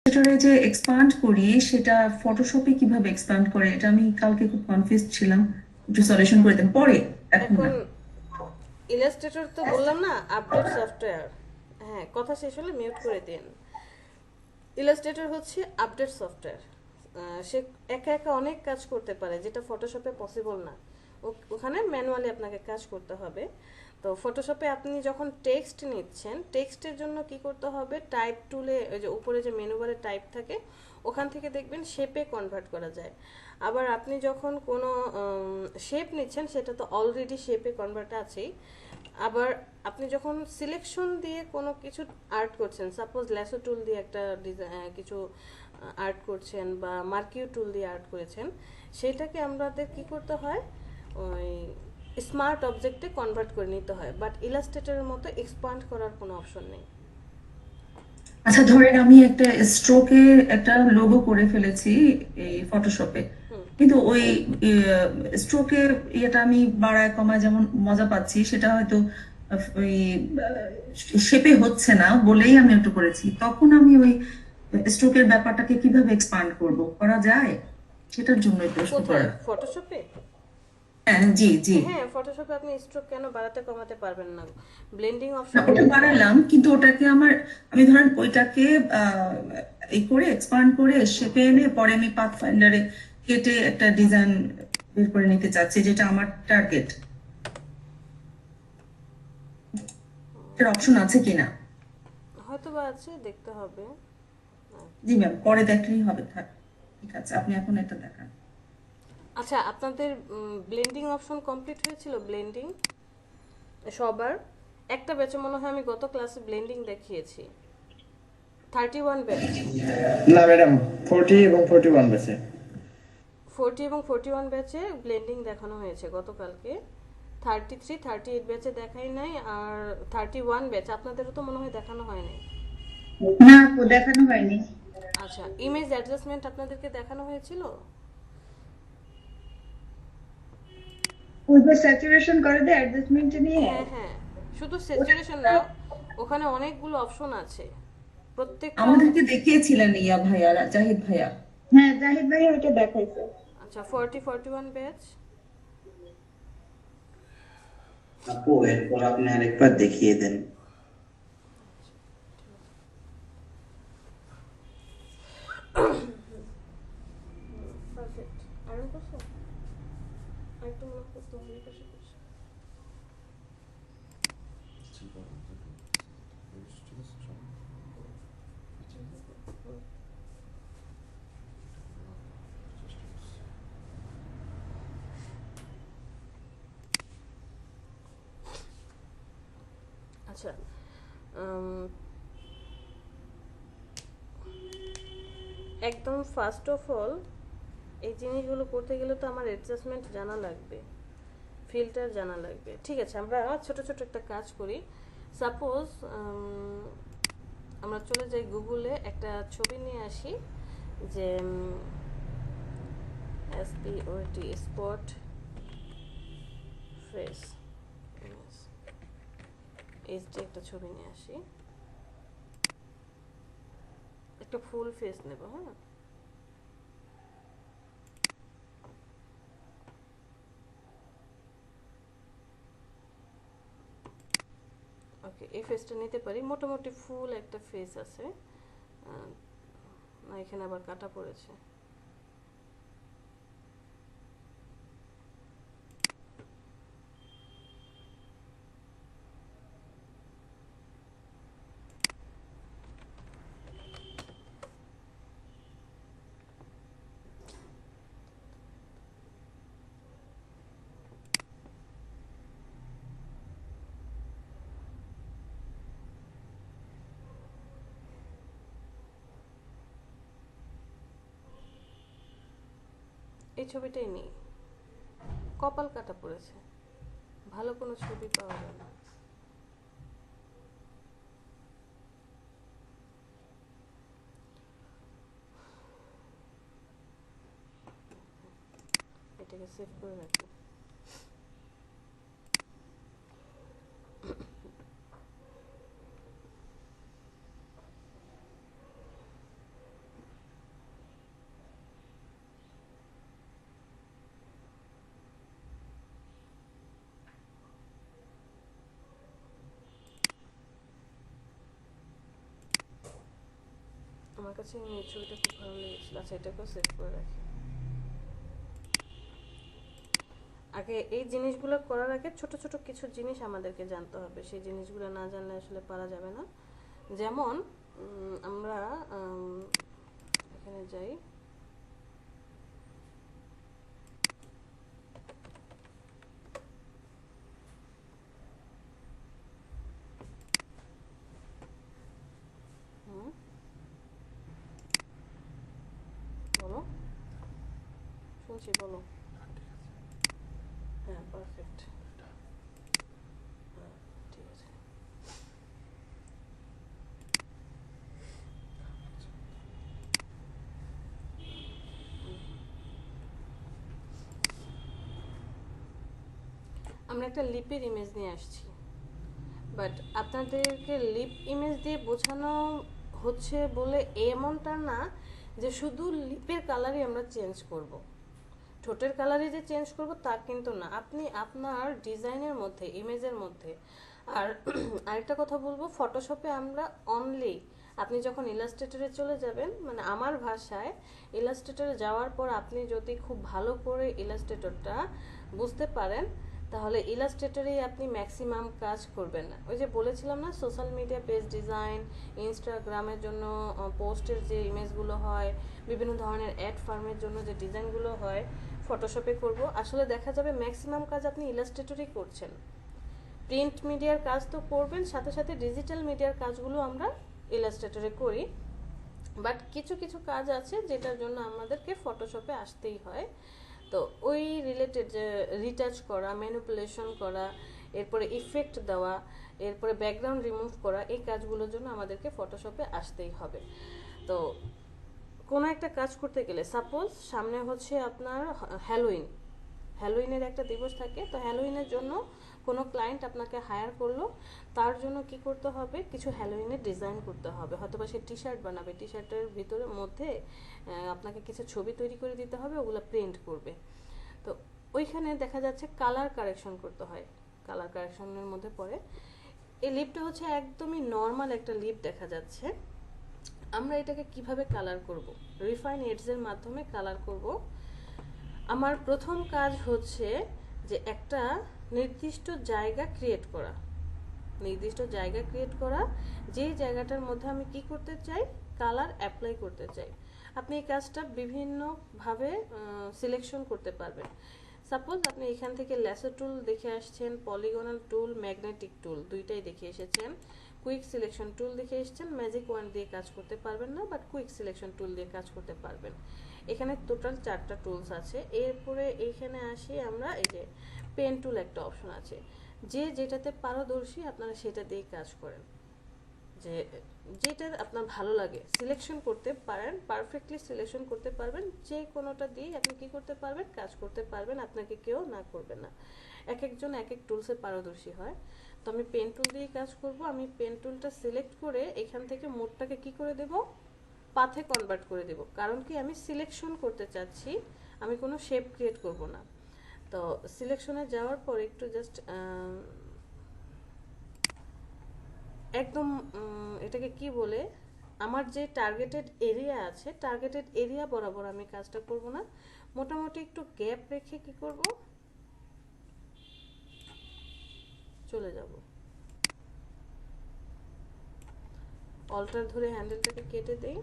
ইলাস্ট্রেটরে যে এক্সপান্ড করি সেটা ফটোশপে কিভাবে এক্সপান্ড করে এটা আমি কালকে খুব কনফিউজ ছিলাম, একটু সলিউশন করে দেন পরে, এখন এখন না। ইলাস্ট্রেটর তো বললাম না আপডেট সফটওয়্যার। হ্যাঁ, কথা শেষ হলে মিউট করে দিন। ইলাস্ট্রেটর হচ্ছে আপডেট সফটওয়্যার। সে একা একা অনেক কাজ করতে পারে যেটা ফটোশপে পসিবল না। ওখানে ম্যানুয়ালি আপনাকে কাজ করতে হবে। তো ফটোশপে আপনি যখন টেক্সট নিচ্ছেন, টেক্সটের জন্য কি করতে হবে, টাইপ টুলে ওই যে উপরে যে মেনু বারে টাইপ থাকে ওখান থেকে দেখবেন শেপে কনভার্ট করা যায়। আবার আপনি যখন কোনো শেপ নিচ্ছেন সেটা তো অলরেডি শেপে কনভার্ট আছেই। আবার আপনি যখন সিলেকশন দিয়ে কোনো কিছু আর্ট করছেন, সাপোজ ল্যাসো টুল দিয়ে একটা কিছু আর্ট করছেন বা মার্কিউ টুল দিয়ে আর্ট করেছেন, সেইটাকে আমাদের কি করতে হয়, ওই স্মার্ট অবজেক্টে কনভার্ট করে নিতে হয়। বাট ইলাস্ট্রেটরের মতো এক্সপান্ড করার কোনো অপশন নেই। আচ্ছা ধরেন আমি একটা স্ট্রোকে একটা লোগো করে ফেলেছি এই ফটোশপে, হুম। কিন্তু ওই স্ট্রোকে ইয়েটা আমি বাড়ায় কমায় যেমন মজা পাচ্ছি সেটা হয়তো ওই শেপে হচ্ছে না বলেই আমি একটু করেছি, তখন আমি ওই স্ট্রোকের ব্যাপারটাকে কিভাবে এক্সপান্ড করব, করা যায়? সেটার জন্যই প্রশ্ন কোথায়, করা। ফটোশপে? হ্যাঁ, জি জি। হ্যাঁ, ফটোশপে আপনি স্ট্রোক কেন বাড়াতে কমাতে পারবেন না? ব্লেন্ডিং না, অপশন ওটা রয়েছে। বানালাম কিন্তু ওটাকে আমার, আমি ধরেন ওইটাকে আহ এই করে এক্সপান্ড করে হুম। শেপে এনে পরে আমি পাথ ফাইন্ডারে কেটে একটা ডিজাইন বের করে নিতে চাচ্ছি যেটা আমার টার্গেট। এর অপশন আছে কিনা? হয়তো বা আছে, দেখতে হবে। জি ম্যাম, পরে দেখলেই হবে, থাক। ঠিক আছে, আপনি এখন এটা দেখান। আচ্ছা, আপনাদের ব্লেন্ডিং অপশন কমপ্লিট হয়েছিল? ব্লেন্ডিং সবার একটা ব্যাচে মনে হয় আমি গত ক্লাসে ব্লেন্ডিং দেখিয়েছি। 31 ব্যাচ। না ম্যাডাম, 40 এবং 41 বেছে। 40 এবং 41 ব্যাচে ব্লেন্ডিং দেখানো হয়েছে গতকালকে। 33 38 ব্যাচে দেখাই নাই। আর 31 ব্যাচ আপনাদেরও তো মনে হয় দেখানো হয় নাই। না আপু, দেখানো হয়নি। আচ্ছা, ইমেজ অ্যাডজাস্টমেন্ট আপনাদেরকে দেখানো হয়েছিল? ওই যে স্যাচুরেশন করে দেয় অ্যাডজাস্টমেন্ট নিয়ে। হ্যাঁ হ্যাঁ, শুধু স্যাচুরেশন না, ওখানে অনেকগুলো অপশন আছে প্রত্যেকটা। আমাদেরকে দেখিয়েছিলেন ইয়া ভাইয়া, জাহিদ ভাইয়া। হ্যাঁ, জাহিদ ভাই ওইটা দেখাইছে। আচ্ছা, 40 41 ব্যাচ। আপু এরপর আপনি আরেকবার দেখিয়ে দেন। পারফেক্ট। আরও করছো? আরেকটু মনে করতে হবে, এই পাশে করছো। আচ্ছা, উম, একদম ফার্স্ট অফ অল এই জিনিসগুলো করতে গেলে তো আমার অ্যাডজাস্টমেন্ট জানা লাগবে, ফিল্টার জানা লাগবে। ঠিক আছে, আমরা ছোট ছোট একটা কাজ করি। সাপোজ আমরা চলে যাই গুগলে, একটা ছবি নিয়ে আসি, যে SPOT স্পট ফেস এইচডি একটা ছবি নিয়ে আসি, একটা ফুল ফেস নেব। হ্যাঁ, ওকে, এই ফেসটা নিতে পারি, মোটামুটি ফুল একটা ফেস আছে। না, এখানে আবার কাটা পড়েছে। এই ছবিটাই নেই, কপাল কাটা পড়েছে, ভালো কোনো ছবি পাওয়া যায় না। এটাকে সেভ করে রাখি। আমার কাছে এই ছবিটা খুব ভালো লেগেছিল। আচ্ছা, এটাকেও সেভ করে রাখি। আগে এই জিনিসগুলো করার আগে ছোট ছোট কিছু জিনিস আমাদেরকে জানতে হবে, সেই জিনিসগুলো না জানলে আসলে পারা যাবে না। যেমন আমরা এখানে যাই, বলো, শুনছি, বলো। হ্যাঁ, পারফেক্ট। হ্যাঁ, ঠিক আছে। আমরা একটা লিপের ইমেজ নিয়ে আসছি, বাট আপনাদেরকে লিপ ইমেজ দিয়ে বোঝানো হচ্ছে বলে এমনটা না যে শুধু লিপের কালারই আমরা চেঞ্জ করব, ঠোঁটের কালারই যে চেঞ্জ করব তা কিন্তু না। আপনি আপনার ডিজাইনের মধ্যে, ইমেজের মধ্যে। আর আরেকটা কথা বলবো, ফটোশপে আমরা অনলি, আপনি যখন ইলাস্ট্রেটরে চলে যাবেন, মানে আমার ভাষায় ইলাস্ট্রেটরে যাওয়ার পর আপনি যদি খুব ভালো করে ইলাস্ট্রেটরটা বুঝতে পারেন, তাহলে ইলাস্ট্রেটরেই আপনি ম্যাক্সিমাম কাজ করবেন না। ওই যে বলেছিলাম না, সোশ্যাল মিডিয়া পেজ ডিজাইন, ইনস্টাগ্রামের জন্য পোস্টের যে ইমেজগুলো হয়, বিভিন্ন ধরনের অ্যাড ফার্মের জন্য যে ডিজাইনগুলো হয়, ফটোশপে করব। আসলে দেখা যাবে ম্যাক্সিমাম কাজ আপনি ইলাস্ট্রেটরেই করছেন। প্রিন্ট মিডিয়ার কাজ তো করবেন, সাথে সাথে ডিজিটাল মিডিয়ার কাজগুলো আমরা ইলাস্ট্রেটরে করি। বাট কিছু কিছু কাজ আছে যেটার জন্য আমাদেরকে ফটোশপে আসতেই হয়। তো ওই রিলেটেড যে রিটাচ করা, ম্যানিপুলেশন করা, এরপরে ইফেক্ট দেওয়া, এরপরে ব্যাকগ্রাউন্ড রিমুভ করা, এই কাজগুলোর জন্য আমাদেরকে ফটোশপে আসতেই হবে। তো কোনো একটা কাজ করতে গেলে, সাপোজ সামনে হচ্ছে আপনার হ্যালোইন, হ্যালোইনের একটা দিবস থাকে, তো হ্যালোইনের জন্য কোনো ক্লায়েন্ট আপনাকে হায়ার করলো, তার জন্য কি করতে হবে, কিছু হ্যালোইনের ডিজাইন করতে হবে। হয়তো বা সে টি শার্ট বানাবে, টি শার্টের ভিতরে মধ্যে আপনাকে কিছু ছবি তৈরি করে দিতে হবে, ওগুলো প্রিন্ট করবে। তো ওইখানে দেখা যাচ্ছে কালার কারেকশন করতে হয়, কালার কারেকশনের মধ্যে পড়ে এই লিপটা হচ্ছে একদমই নর্মাল একটা লিপ দেখা যাচ্ছে। আমরা এটাকে কিভাবে কালার করব, রিফাইন এডসের মাধ্যমে কালার করব। আমার প্রথম কাজ হচ্ছে যে একটা নির্দিষ্ট জায়গা ক্রিয়েট করা, নির্দিষ্ট জায়গা ক্রিয়েট করা, যেই জায়গাটার মধ্যে আমি কি করতে চাই, কালার অ্যাপ্লাই করতে চাই। আপনি এই কাজটা বিভিন্নভাবে সিলেকশন করতে পারবেন। সাপোজ আপনি এখান থেকে ল্যাসো টুল দেখে আসছেন, পলিগনাল টুল, ম্যাগনেটিক টুল দুইটাই দেখে এসেছেন, কুইক সিলেকশন টুল দেখে এসেছেন। ম্যাজিক ওয়ান্ড দিয়ে কাজ করতে পারবেন না, বাট কুইক সিলেকশন টুল দিয়ে কাজ করতে পারবেন। এখানে টোটাল 4টা টুলস আছে। এরপরে এইখানে আসি আমরা, এই যে পেন টুল একটা অপশন আছে, যে যেটাতে পারদর্শী আপনারা সেটা দিয়ে কাজ করেন, যে যেটা আপনার ভালো লাগে সিলেকশন করতে পারেন, পারফেক্টলি সিলেকশন করতে পারবেন, যে কোনোটা দিয়ে আপনি কি করতে পারবেন, কাজ করতে পারবেন, আপনাকে কেউ না করবে না। এক একজন এক এক টুলসে পারদর্শী হয়। তো আমি পেন টুল দিয়ে কাজ করব। আমি পেন টুলটা সিলেক্ট করে এখান থেকে মোডটাকে কি করে দেব, পাথে কনভার্ট করে দেব। কারণ কি, আমি সিলেকশন করতে চাচ্ছি, আমি কোনো শেপ ক্রিয়েট করব না। তো সিলেকশনে যাওয়ার পর একটু জাস্ট একদম এটাকে কি বলে, আমার যে টার্গেটেড এরিয়া আছে, টার্গেটেড এরিয়া বরাবর আমি কাজটা করব না, মোটামুটি একটু গ্যাপ রেখে কি করব, চলে যাব। অল্টার ধরে হ্যান্ডেলটাকে কেটে দেই।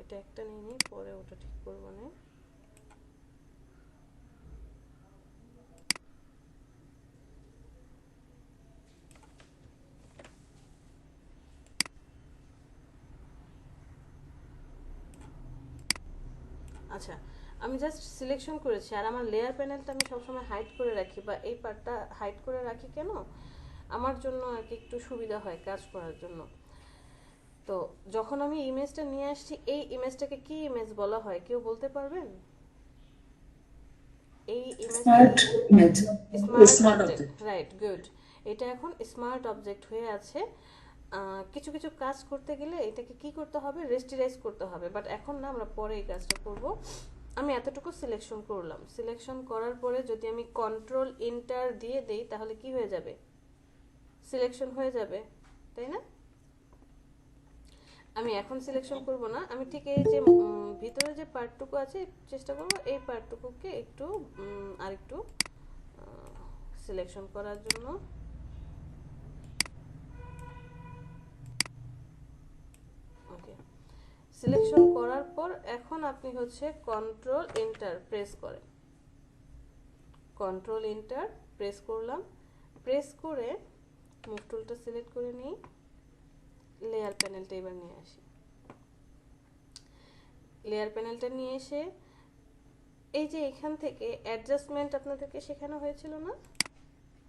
এটা একটা নিয়ে নিই, পরে ওটা ঠিক করবো না। আচ্ছা, আমি জাস্ট সিলেকশন করেছি, আর আমার লেয়ার প্যানেলটা আমি সবসময় হাইড করে রাখি, বা এই পার্টটা হাইড করে রাখি কেন, আমার জন্য আর কি একটু সুবিধা হয় কাজ করার জন্য। তো যখন আমি ইমেজটা নিয়ে আসছি, এই ইমেজটাকে কি ইমেজ বলা হয় কেউ বলতে পারবেন? এই স্মার্ট ইমেজটাকে image, smart smart object, object. Right, good. এটা এখন স্মার্ট অবজেক্ট হয়ে আছে। কিছু কিছু কাজ করতে গেলে এটাকে কি করতে হবে, রেস্টিরাইজ করতে হবে, বাট এখন না, আমরা পরে এই কাজটা করব। আমি এতটুকু সিলেকশন করলাম, সিলেকশন করার পরে যদি আমি কন্ট্রোল এন্টার দিয়ে দেই তাহলে কি হয়ে যাবে, সিলেকশন হয়ে যাবে, তাই না? আমি এখন সিলেকশন করব না, আমি ঠিক এই যে ভিতরে যে পার্টটুকু আছে চেষ্টা করব এই পার্টটুকুকে একটু আরেকটু সিলেকশন করার জন্য। ওকে, সিলেকশন করার পর এখন আপনি হচ্ছে কন্ট্রোল এন্টার প্রেস করেন, কন্ট্রোল এন্টার প্রেস করলাম, প্রেস করে মুভ টুলটা সিলেক্ট করে নিই, লেয়ার প্যানেলটা এবার নিয়ে আসি, লেয়ার প্যানেলটা নিয়ে এসে এই যে এখান থেকে অ্যাডজাস্টমেন্ট আপনাদেরকে শেখানো হয়েছিল না,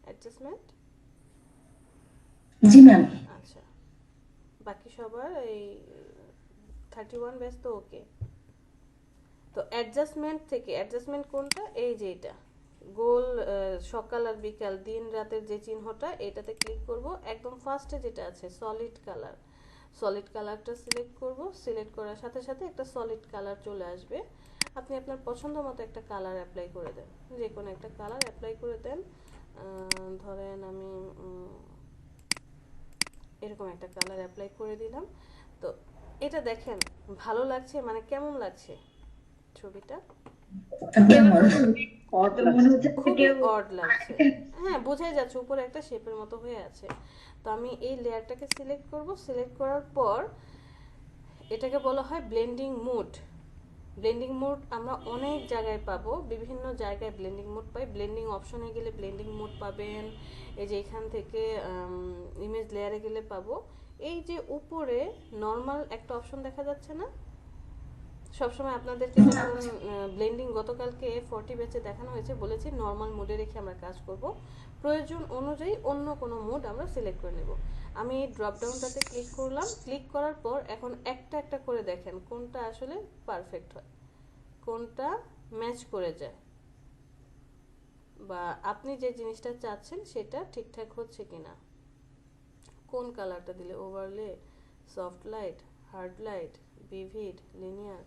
অ্যাডজাস্টমেন্ট, জি ম্যাম। আচ্ছা, বাকি সবার এই 31 ব্যাচ তো ওকে। তো অ্যাডজাস্টমেন্ট থেকে, অ্যাডজাস্টমেন্ট কোনটা, এই যে এটা গোল সকাল আর বিকাল দিন রাতের যে চিহ্নটা, এটাতে ক্লিক করব, একদম ফার্স্টে যেটা আছে সলিড কালার, সলিড কালারটা সিলেক্ট করব, সিলেক্ট করার সাথে সাথে একটা সলিড কালার চলে আসবে, আপনি আপনার পছন্দ মতো একটা কালার অ্যাপ্লাই করে দেন, যে কোনো একটা কালার অ্যাপ্লাই করে দেন, ধরেন আমি এরকম একটা কালার অ্যাপ্লাই করে দিলাম। তো এটা দেখেন ভালো লাগছে, মানে কেমন লাগছে ছবিটা, মনে হচ্ছে খুবই কেউ অড লাগছে, হ্যাঁ বোঝাই যাচ্ছে উপরে একটা শেপের মতো হয়ে আছে। তো আমি এই লেয়ারটাকে সিলেক্ট করব, সিলেক্ট করার পর এটাকে বলা হয় ব্লেন্ডিং মুড। ব্লেন্ডিং মুড আমরা অনেক জায়গায় পাবো, বিভিন্ন জায়গায় ব্লেন্ডিং মুড পাই, ব্লেন্ডিং অপশনে গেলে ব্লেন্ডিং মুড পাবেন, এই যে এখান থেকে ইমেজ লেয়ারে গেলে পাবো। এই যে উপরে নর্মাল একটা অপশন দেখা যাচ্ছে না, সবসময় আপনাদেরকে যখন ব্লেন্ডিং গতকালকে 40 ব্যাচে দেখানো হয়েছে, বলেছি নর্মাল মোডে রেখে আমরা কাজ করব, প্রয়োজন অনুযায়ী অন্য কোনো মোড আমরা সিলেক্ট করে নেব। আমি এই ড্রপ ডাউনটাতে ক্লিক করলাম, ক্লিক করার পর এখন একটা একটা করে দেখেন কোনটা আসলে পারফেক্ট হয়, কোনটা ম্যাচ করে যায়, বা আপনি যে জিনিসটা চাচ্ছেন সেটা ঠিকঠাক হচ্ছে কিনা, কোন কালারটা দিলে, overlay, soft light, hard light, vivid, linear.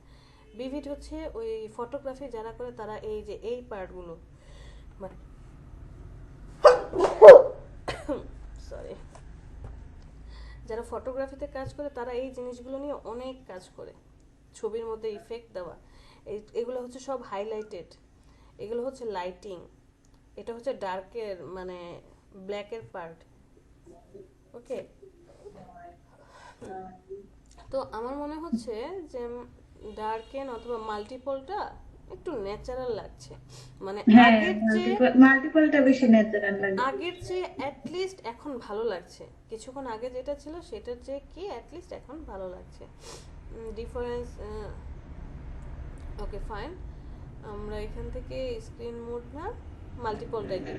Vivid হচ্ছে ওই ফটোগ্রাফি যারা করে তারা এই যে এই পার্টগুলো, সরি, যারা ফটোগ্রাফিতে কাজ করে তারা এই জিনিসগুলো নিয়ে অনেক কাজ করে, ছবির মধ্যে ইফেক্ট দেওয়া, এগুলো হচ্ছে সব হাইলাইটেড, এগুলো হচ্ছে লাইটিং, এটা হচ্ছে ডার্কের মানে ব্ল্যাকের পার্ট, ওকে। তো আমার মনে হচ্ছে যে ডার্কেন অথবা মাল্টিপলটা একটু ন্যাচারাল লাগছে, মানে হ্যাঁ, আগের চেয়ে, মাল্টিপলটা বেশি ন্যাচারাল লাগে। আগের চেয়ে অ্যাটলিস্ট এখন ভালো লাগছে, কিছুক্ষণ আগে যেটা ছিল সেটার চেয়ে কি অ্যাটলিস্ট এখন ভালো লাগছে, ডিফারেন্স। ওকে ফাইন, আমরা এখান থেকে স্ক্রিন মোড না মাল্টিপলটাই দিই,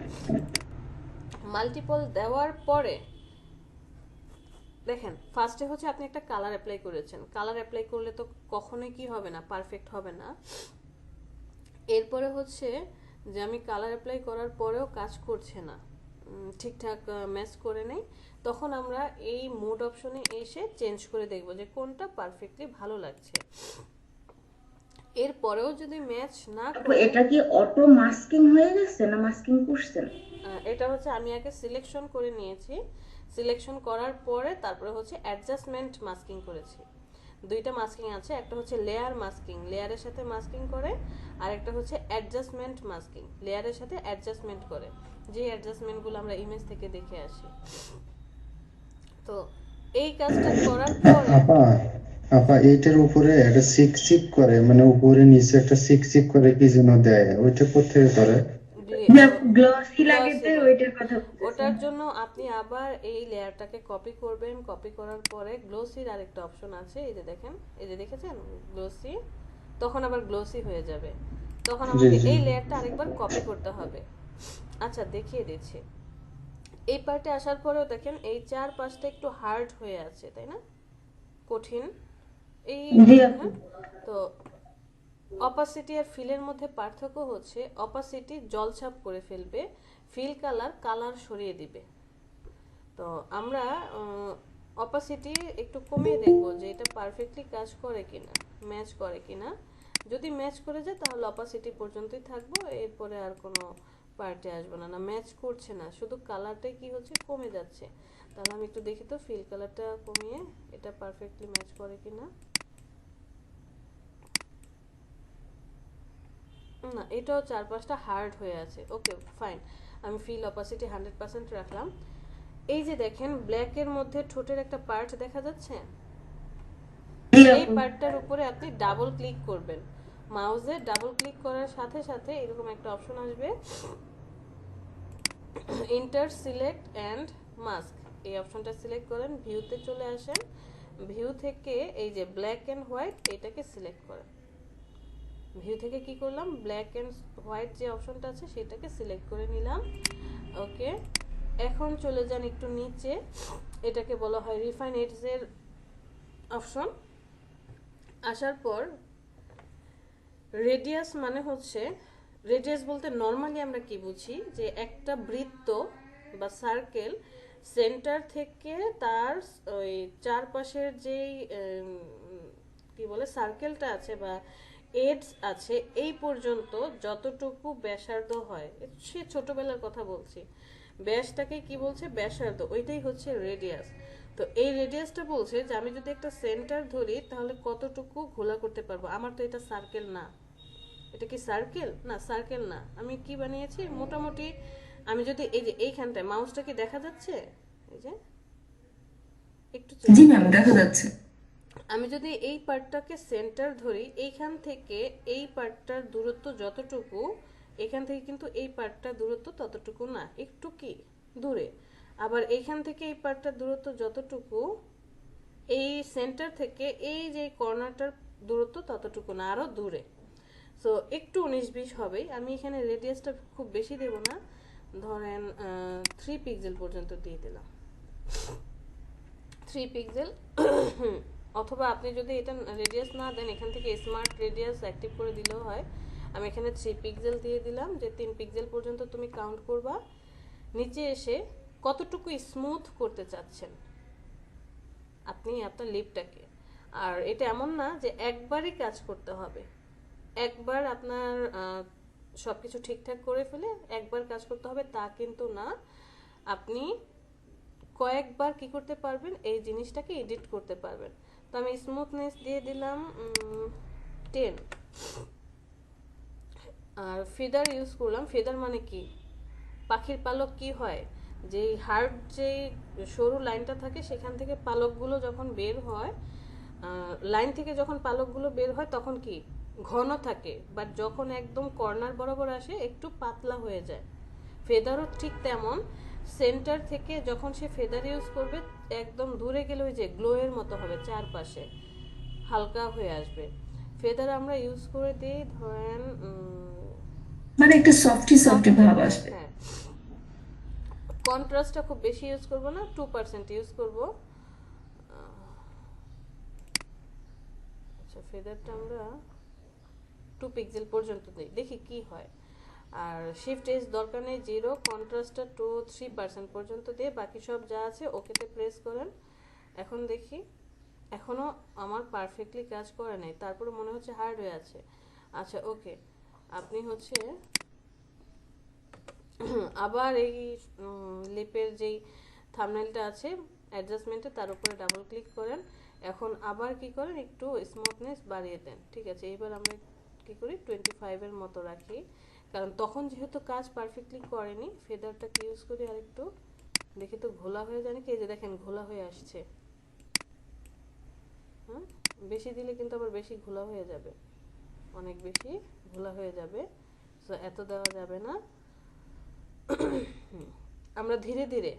মাল্টিপল দেওয়ার পরে দেখেন ফার্স্টে হচ্ছে আপনি একটা কালার অ্যাপ্লাই করেছেন, কালার অ্যাপ্লাই করলে তো কখনোই কি হবে না, পারফেক্ট হবে না। এরপরে হচ্ছে যে আমি কালার অ্যাপ্লাই করার পরেও কাজ করছে না, ঠিকঠাক ম্যাচ করে নেই, তখন আমরা এই মোড অপশনে এসে চেঞ্জ করে দেখব যে কোনটা পারফেক্টলি ভালো লাগছে। এরপরেও যদি ম্যাচ না করে, এটা কি অটো মাস্কিং হয়ে গেছে না মাস্কিং করছেন? এটা হচ্ছে আমি আগে সিলেকশন করে নিয়েছি, সিলেকশন করার পরে তারপরে হচ্ছে অ্যাডজাস্টমেন্ট মাস্কিং করেছি, দুইটা মাস্কিং আছে, একটা হচ্ছে লেয়ার মাস্কিং, লেয়ারের সাথে মাস্কিং করে, আর একটা হচ্ছে অ্যাডজাস্টমেন্ট মাস্কিং, লেয়ারের সাথে অ্যাডজাস্টমেন্ট করে, যে অ্যাডজাস্টমেন্টগুলো আমরা ইমেজ থেকে দেখে আসি। তো এই কাজটা করার পরে আপা আপা এইটার উপরে একটা সিক সিক করে, মানে উপরে নিচে একটা সিক সিক করে কি যেন দেয়, ওইটা কোথেকে করে? গ্লসি লাগেতে ওইটার কথা বলতেছি। ওটার জন্য আপনি আবার এই লেয়ারটাকে কপি করবেন, কপি করার পরে গ্লোসির আরেকটা অপশন আছে, এই যে দেখেন, এই যে দেখেছেন গ্লোসি, তখন আবার গ্লোসি হয়ে যাবে। তখন জি আমাকে জি এই লেয়ারটা আরেকবার কপি করতে হবে। আচ্ছা দেখিয়ে দিচ্ছি। এই পার্টে আসার পরেও দেখেন এই চার পাঁচটা একটু হার্ড হয়ে আছে, তাই না? কঠিন এই, জি আপু। হ্যাঁ। তো অপাসিটি আর ফিলের মধ্যে পার্থক্য হচ্ছে অপাসিটি জলছাপ করে ফেলবে, ফিল কালার কালার সরিয়ে দিবে। তো আমরা অপাসিটি একটু কমিয়ে দেখব যে এটা পারফেক্টলি কাজ করে কিনা, ম্যাচ করে কিনা। যদি ম্যাচ করে যায় তাহলে অপাসিটি পর্যন্তই থাকবো, এরপরে আর কোনো পার্টে আসবো না। না ম্যাচ করছে না, শুধু কালারটাই কি হচ্ছে কমে যাচ্ছে, তাহলে আমি একটু দেখি তো ফিল কালারটা কমিয়ে এটা পারফেক্টলি ম্যাচ করে কিনা। না এটাও চার পাঁচটা হার্ড হয়ে আছে। ওকে ফাইন, আমি ফিল অপাসিটি 100% রাখলাম। এই যে দেখেন ব্ল্যাকের মধ্যে ঠোঁটের একটা পার্ট দেখা যাচ্ছে, জি এই আপু। পার্টটার উপরে আপনি ডাবল ক্লিক করবেন। মাউসে ডাবল ক্লিক করার সাথে সাথে এরকম একটা অপশন আসবে, ইন্টার সিলেক্ট অ্যান্ড মাস্ক। এই অপশনটা সিলেক্ট করেন, ভিউতে চলে আসেন, ভিউ থেকে এই যে ব্ল্যাক অ্যান্ড হোয়াইট এটাকে সিলেক্ট করেন। ভিউ থেকে কি করলাম, ব্ল্যাক অ্যান্ড হোয়াইট যে অপশনটা আছে সেটাকে সিলেক্ট করে নিলাম। ওকে, এখন চলে যান একটু নিচে, এটাকে বলা হয় রিফাইন এডজের অপশন। আসার পর রেডিয়াস মানে হচ্ছে, রেডিয়াস বলতে নর্মালি আমরা কি বুঝি যে একটা বৃত্ত বা সার্কেল সেন্টার থেকে তার ওই চারপাশের যেই কি বলে সার্কেলটা আছে বা এডজ আছে এই পর্যন্ত যতটুকু ব্যাসার্ধ হয়, সে ছোটবেলার কথা বলছি, ব্যাসটাকে কি বলছে ব্যাসার্ধ, ওইটাই হচ্ছে রেডিয়াস। তো এই রেডিয়াসটা বলছে যে আমি যদি একটা সেন্টার ধরি তাহলে কতটুকু ঘোলা করতে পারবো। আমার তো এটা সার্কেল না, এটা কি সার্কেল না, সার্কেল না, আমি কি বানিয়েছি মোটামুটি। আমি যদি এই যে এইখানটায় মাউসটা কি দেখা যাচ্ছে, এই যে একটু জি চেঞ্জ ম্যাম, করি। দেখা যাচ্ছে। আমি যদি এই পার্টটাকে সেন্টার ধরি, এইখান থেকে এই পার্টটার দূরত্ব যতটুকু, এখান থেকে কিন্তু এই পার্টটার দূরত্ব ততটুকু না, একটু কি দূরে। আবার এইখান থেকে এই পার্টটার দূরত্ব যতটুকু, এই সেন্টার থেকে এই যে কর্নারটার দূরত্ব ততটুকু না, আরো দূরে। সো একটু 19-20 হবেই। আমি এখানে রেডিয়াসটা খুব বেশি দেব না, ধরেন 3 পিক্সেল পর্যন্ত দিয়ে দিলাম, 3 পিক্সেল। অথবা আপনি যদি এটা রেডিয়াস না দেন, এখান থেকে স্মার্ট রেডিয়াস অ্যাক্টিভ করে দিলেও হয়। আমি এখানে 3 পিক্সেল দিয়ে দিলাম, যে 3 পিক্সেল পর্যন্ত তুমি কাউন্ট করবা। নিচে এসে কতটুকু স্মুথ করতে চাচ্ছেন আপনি আপনার লিপটাকে। আর এটা এমন না যে একবারই কাজ করতে হবে, একবার আপনার সবকিছু ঠিকঠাক করে ফেলে একবার কাজ করতে হবে তা কিন্তু না। আপনি কয়েকবার কি করতে পারবেন, এই জিনিসটাকে এডিট করতে পারবেন। তো আমি স্মুথনেস দিয়ে দিলাম 10। আর ফেদার ইউজ করলাম। ফেদার মানে কি, পাখির পালক কি হয়, যে হার্ড যে সরু লাইনটা থাকে সেখান থেকে পালকগুলো যখন বের হয়, লাইন থেকে যখন পালকগুলো বের হয় তখন কি ঘন থাকে, বাট যখন একদম কর্নার বরাবর আসে একটু পাতলা হয়ে যায়। ফেদারও ঠিক তেমন, সেন্টার থেকে যখন সে ফেদার ইউজ করবে একদম দূরে গেলে ওই যে গ্লোয়ের মতো হবে, চারপাশে হালকা হয়ে আসবে। ফেদার আমরা ইউজ করে দিই ধরেন মানে একটা সফটি সফটি সফট, ভাব হ্যাঁ আসবে। হ্যাঁ। কন্ট্রাস্টটা খুব বেশি ইউজ করব না, 2% ইউজ করব। আচ্ছা ফেদারটা আমরা 2 পিক্সেল পর্যন্ত দিই, দেখি কি হয়। আর শিফট এজ দরকার নেই, 0, কন্ট্রাস্টটা 2-3% পর্যন্ত দিয়ে বাকি সব যা আছে ওকেতে প্রেস করেন। এখন দেখি, এখনো আমার পারফেক্টলি কাজ করে নাই, তারপরে মনে হচ্ছে হার্ড হয়ে আছে। আচ্ছা ওকে, আপনি হচ্ছে আবার এই লিপের যেই থাম্বনেলটা আছে অ্যাডজাস্টমেন্টে তার উপরে ডাবল ক্লিক করেন। এখন আবার কি করেন, একটু স্মুথনেস বাড়িয়ে দেন। ঠিক আছে, এইবার আমরা কি করি 25-এর মতো রাখি, কারণ তখন যেহেতু কাজ পারফেক্টলি করেনি। ফেদারটাকে ইউজ করি আর একটু, দেখি তো ঘোলা হয়ে যায় নাকি। এই যে দেখেন ঘোলা হয়ে আসছে। হ্যাঁ, বেশি দিলে কিন্তু আবার বেশি ঘোলা হয়ে যাবে, অনেক বেশি ঘোলা হয়ে যাবে, সো এত দেওয়া যাবে না। আমরা ধীরে ধীরে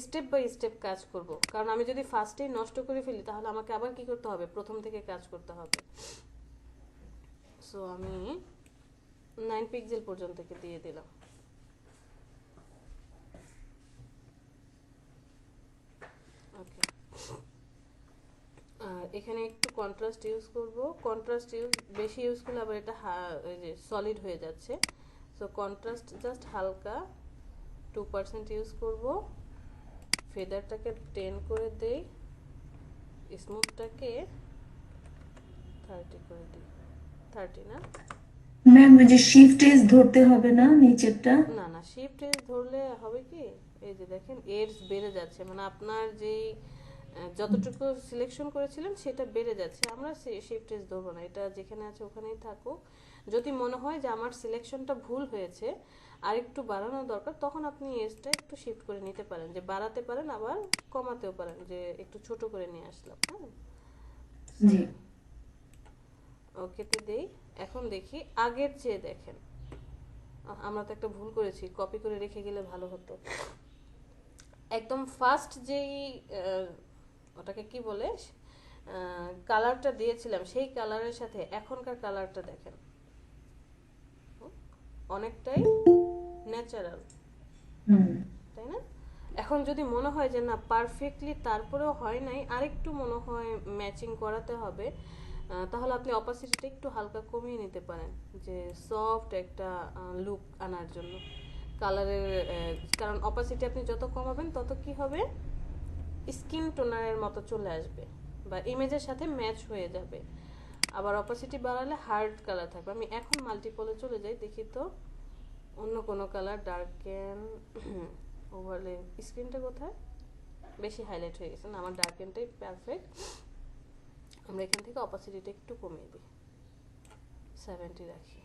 স্টেপ বাই স্টেপ কাজ করব, কারণ আমি যদি ফার্স্টেই নষ্ট করে ফেলি তাহলে আমাকে আবার কি করতে হবে, প্রথম থেকে কাজ করতে হবে। সো আমি 9 পিক্সেল পর্যন্ত দিয়ে দিলাম। ওকে, আর এখানে একটু কন্ট্রাস্ট ইউজ করব। কন্ট্রাস্ট বেশি ইউজ করলে আবার এটা ওই যে সলিড হয়ে যাচ্ছে। সো কন্ট্রাস্ট জাস্ট হালকা 2% ইউজ করব। ফেদারটাকে 10 করে দেই, স্মুথটাকে 30 করে দিই। 30 না ম্যাম, ওই যে শিফট এজ ধরতে হবে না নিচেরটা? না না, শিফট এজ ধরলে হবে কি, এই যে দেখেন এডস বেড়ে যাচ্ছে, মানে আপনার যেই যতটুকু সিলেকশন করেছিলেন সেটা বেড়ে যাচ্ছে। আমরা শিফট এজ ধরবো না, এটা যেখানে আছে ওখানেই থাকুক। যদি মনে হয় যে আমার সিলেকশনটা ভুল হয়েছে আর একটু বাড়ানো দরকার, তখন আপনি এজটা একটু শিফট করে নিতে পারেন, যে বাড়াতে পারেন আবার কমাতেও পারেন, যে একটু ছোট করে নিয়ে আসলাম। হ্যাঁ, জি। ওকেতে দেই। এখন দেখি আগের চেয়ে দেখেন, আমরা তো একটা ভুল করেছি, কপি করে রেখে গেলে ভালো হতো। একদম ফার্স্ট যেই ওটাকে কি বলে কালারটা দিয়েছিলাম, সেই কালারের সাথে এখনকার কালারটা দেখেন, অনেকটাই ন্যাচারাল, তাই না? এখন যদি মনে হয় যে না পারফেক্টলি তারপরেও হয় নাই, আরেকটু মনে হয় ম্যাচিং করাতে হবে, তাহলে আপনি অপাসিটিটা একটু হালকা কমিয়ে নিতে পারেন, যে সফট একটা লুক আনার জন্য কালারের। কারণ অপাসিটি আপনি যত কমাবেন তত কি হবে, স্কিন টোনারের মতো চলে আসবে বা ইমেজের সাথে ম্যাচ হয়ে যাবে। আবার অপাসিটি বাড়ালে হার্ড কালার থাকবে। আমি এখন মাল্টিপলে চলে যাই, দেখি তো অন্য কোনো কালার ডার্কেন ওভারলে। স্ক্রিনটা কোথায়, বেশি হাইলাইট হয়ে গেছে না, আমার ডার্কেনটাই পারফেক্ট। আমরা এখান থেকে অপাসিটিটা একটু কমিয়ে দিই, 70 রাখি।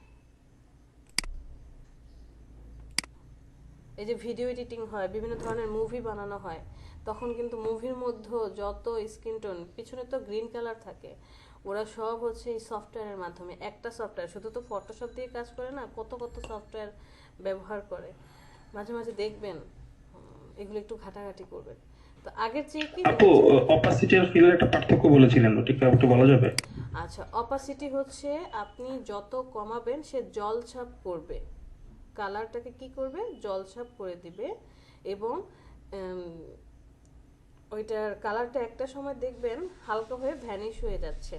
এই যে ভিডিও এডিটিং হয়, বিভিন্ন ধরনের মুভি বানানো হয়, তখন কিন্তু মুভির মধ্যে যত স্কিন টোন, পিছনে তো গ্রিন কালার থাকে, ওরা সব হচ্ছে এই সফটওয়্যারের মাধ্যমে। একটা সফটওয়্যার শুধু তো ফটোশপ দিয়ে কাজ করে না, কত কত সফটওয়্যার ব্যবহার করে। মাঝে মাঝে দেখবেন, এগুলো একটু ঘাটাঘাটি করবেন। তো আগের চেয়ে কি আপু, অপাসিটি আর ফিলের একটা পার্থক্য বলেছিলেন, ওটা একটু বলা যাবে? আচ্ছা, অপাসিটি হচ্ছে আপনি যত কমাবেন সে জলছাপ করবে, কালারটাকে কি করবে, জলছাপ করে দিবে, এবং ওইটার কালারটা একটা সময় দেখবেন হালকা হয়ে ভ্যানিশ হয়ে যাচ্ছে।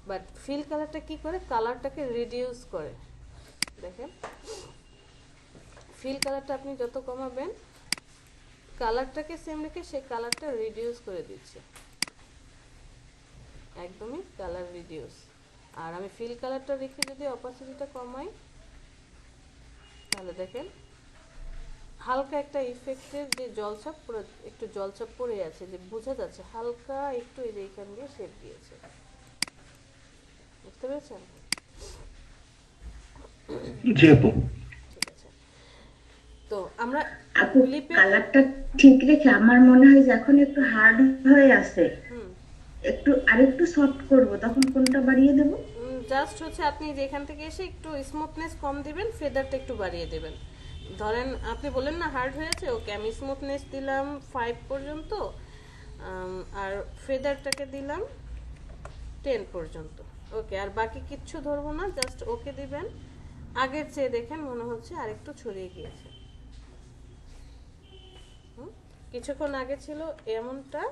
বাট ফিল কালারটা কি করে, কালারটাকে রিডিউস করে। দেখেন, ফিল কালারটা আপনি যত কমাবেন, কালারটাকে সেম রেখে সে কালারটা রিডিউস করে দিচ্ছে, একদমই কালার রিডিউস। আর আমি ফিল কালারটা রেখে যদি অপাসিটিটা কমাই, তাহলে দেখেন হালকা একটা ইফেক্টের যে জলছাপ, পুরো একটু জলছাপ পড়ে আছে, যে বোঝা যাচ্ছে হালকা একটু, এই যে এখান দিয়ে শেপ দিয়েছে, বুঝতে পেরেছেন? জি আপু। ঠিক আছে, তো আমরা আপু কালারটা ঠিক রেখে আমার মনে হয় যে এখন একটু হার্ড হয়ে আছে, একটু আরেকটু সফট করব, তখন কোনটা বাড়িয়ে দেব? জাস্ট হচ্ছে আপনি যেখান থেকে এসে একটু স্মুথনেস কম দিবেন, ফেদারটা একটু বাড়িয়ে দেবেন। ধরেন আপনি বললেন না হার্ড হয়ে আছে, ওকে আমি স্মুথনেস দিলাম 5 পর্যন্ত, আর ফেদারটাকে দিলাম 10 পর্যন্ত। ওকে, আর বাকি কিচ্ছু ধরবো না, জাস্ট ওকে দিবেন। আগের চেয়ে দেখেন মনে হচ্ছে আরেকটু ছড়িয়ে গিয়েছে। কিছুক্ষণ আগে ছিল এমনটা,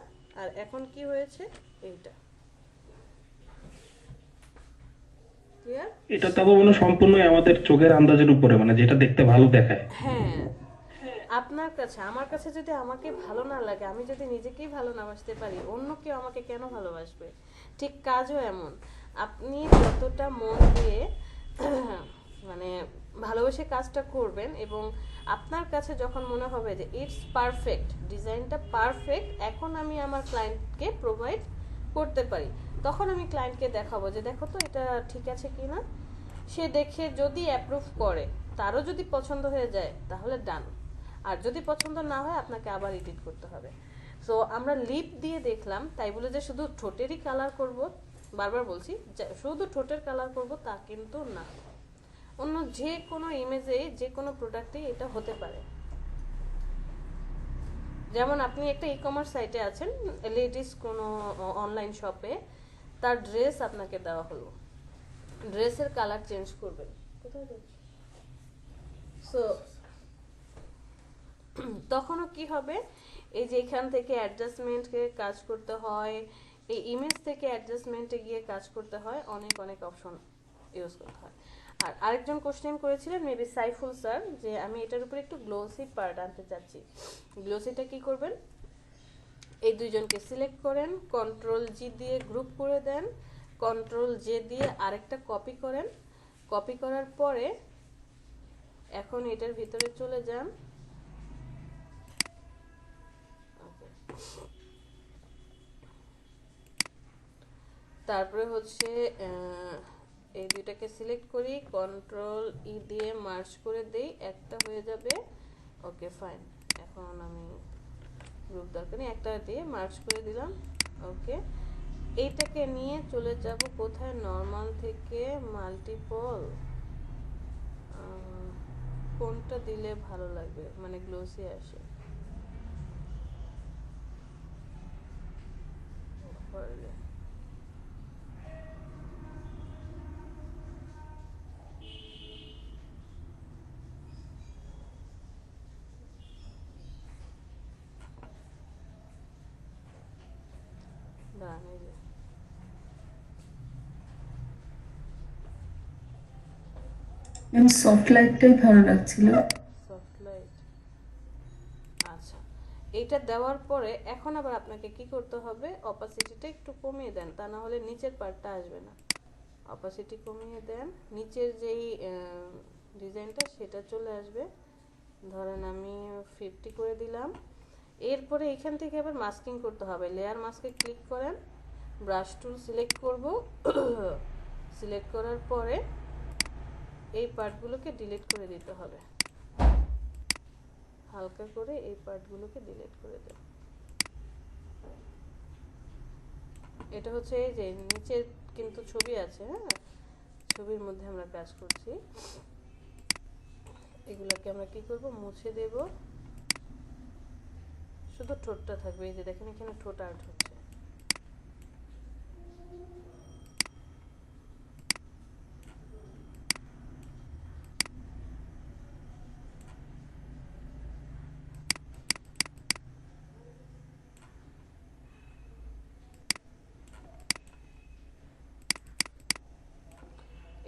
আর এখন কি হয়েছে এইটা। ক্লিয়ার? এটা তো মনে হয় সম্পূর্ণই আমাদের চোখের আন্দাজের উপরে, মানে যেটা দেখতে ভালো দেখায়। হ্যাঁ, আপনার কাছে, আমার কাছে যদি আমাকে ভালো না লাগে, আমি যদি নিজেকেই ভালো না বাসতে পারি, অন্য কেউ আমাকে কেন ভালোবাসবে? ঠিক কাজও এমন, আপনি যতটা মন দিয়ে মানে ভালোবেসে কাজটা করবেন, এবং আপনার কাছে যখন মনে হবে যে ইটস পারফেক্ট, ডিজাইনটা পারফেক্ট, এখন আমি আমার ক্লায়েন্টকে প্রোভাইড করতে পারি, তখন আমি ক্লায়েন্টকে দেখাবো যে দেখো তো এটা ঠিক আছে কি না। সে দেখে যদি অ্যাপ্রুভ করে, তারও যদি পছন্দ হয়ে যায়, তাহলে ডান। আর যদি পছন্দ না হয়, আপনাকে আবার এডিট করতে হবে। সো আমরা লিপ দিয়ে দেখলাম, তাই বলে যে শুধু ঠোঁটেরই কালার করব, বারবার বলছি, শুধু ঠোঁটের কালার করব তা কিন্তু না। অন্য যে কোনো ইমেজে, যে কোনো প্রোডাক্টে এটা হতে পারে। যেমন আপনি একটা ই কমার্স সাইটে আছেন, লেডিস কোনো অনলাইন শপে, তার ড্রেস আপনাকে দেওয়া হলো, ড্রেসের কালার চেঞ্জ করবেন। কোথায় যাচ্ছ? সো তখনও কি হবে, এই যে এখান থেকে অ্যাডজাস্টমেন্টকে কাজ করতে হয়, এই ইমেজ থেকে অ্যাডজাস্টমেন্টে গিয়ে কাজ করতে হয়, অনেক অনেক অপশন ইউজ করতে হয়। আর আরেকজন কোশ্চেন করেছিলেন মেবি সাইফুল স্যার, যে আমি এটার উপরে একটু গ্লোসি পার্ট আনতে চাচ্ছি। গ্লোসিটা কি করবেন, এই দুইজনকে সিলেক্ট করেন, কন্ট্রোল জি দিয়ে গ্রুপ করে দেন, কন্ট্রোল জে দিয়ে আরেকটা কপি করেন, কপি করার পরে এখন এটার ভিতরে চলে যান। তারপরে হচ্ছে এই দুইটাকে সিলেক্ট করি, কন্ট্রোল ই দিয়ে মার্জ করে দেই, একটা হয়ে যাবে। ওকে ফাইন, এখন আমি গ্রুপ দরকার নেই, একটা দিয়ে মার্জ করে দিলাম। ওকে, এইটাকে নিয়ে চলে যাব কোথায়, নর্মাল থেকে মাল্টিপল, কোনটা দিলে ভালো লাগবে মানে গ্লোসি আসে। সফট লাইটটাই ভালো লাগছিল। সফট লাইট, আচ্ছা। এইটা দেওয়ার পরে এখন আবার আপনাকে কি করতে হবে, অপাসিটিটা একটু কমিয়ে দেন, তা না হলে নিচের পার্টটা আসবে না। অপাসিটি কমিয়ে দেন, নিচের যেই ডিজাইনটা সেটা চলে আসবে। ধরেন আমি 50 করে দিলাম। এরপরে এখান থেকে আবার মাস্কিং করতে হবে, লেয়ার মাস্কে ক্লিক করেন, ব্রাশ টুল সিলেক্ট করব, সিলেক্ট করার পরে এই পার্টগুলোকে ডিলিট করে দিতে হবে, হালকা করে এই পার্টগুলোকে ডিলিট করে দেব। এটা হচ্ছে এই যে নিচে কিন্তু ছবি আছে, হ্যাঁ, ছবির মধ্যে আমরা কাজ করছি। এগুলোকে আমরা কি করব, মুছে দেব, শুধু ঠোঁটটা থাকবে। এই যে দেখেন এখানে ঠোঁট আর্ট হচ্ছে।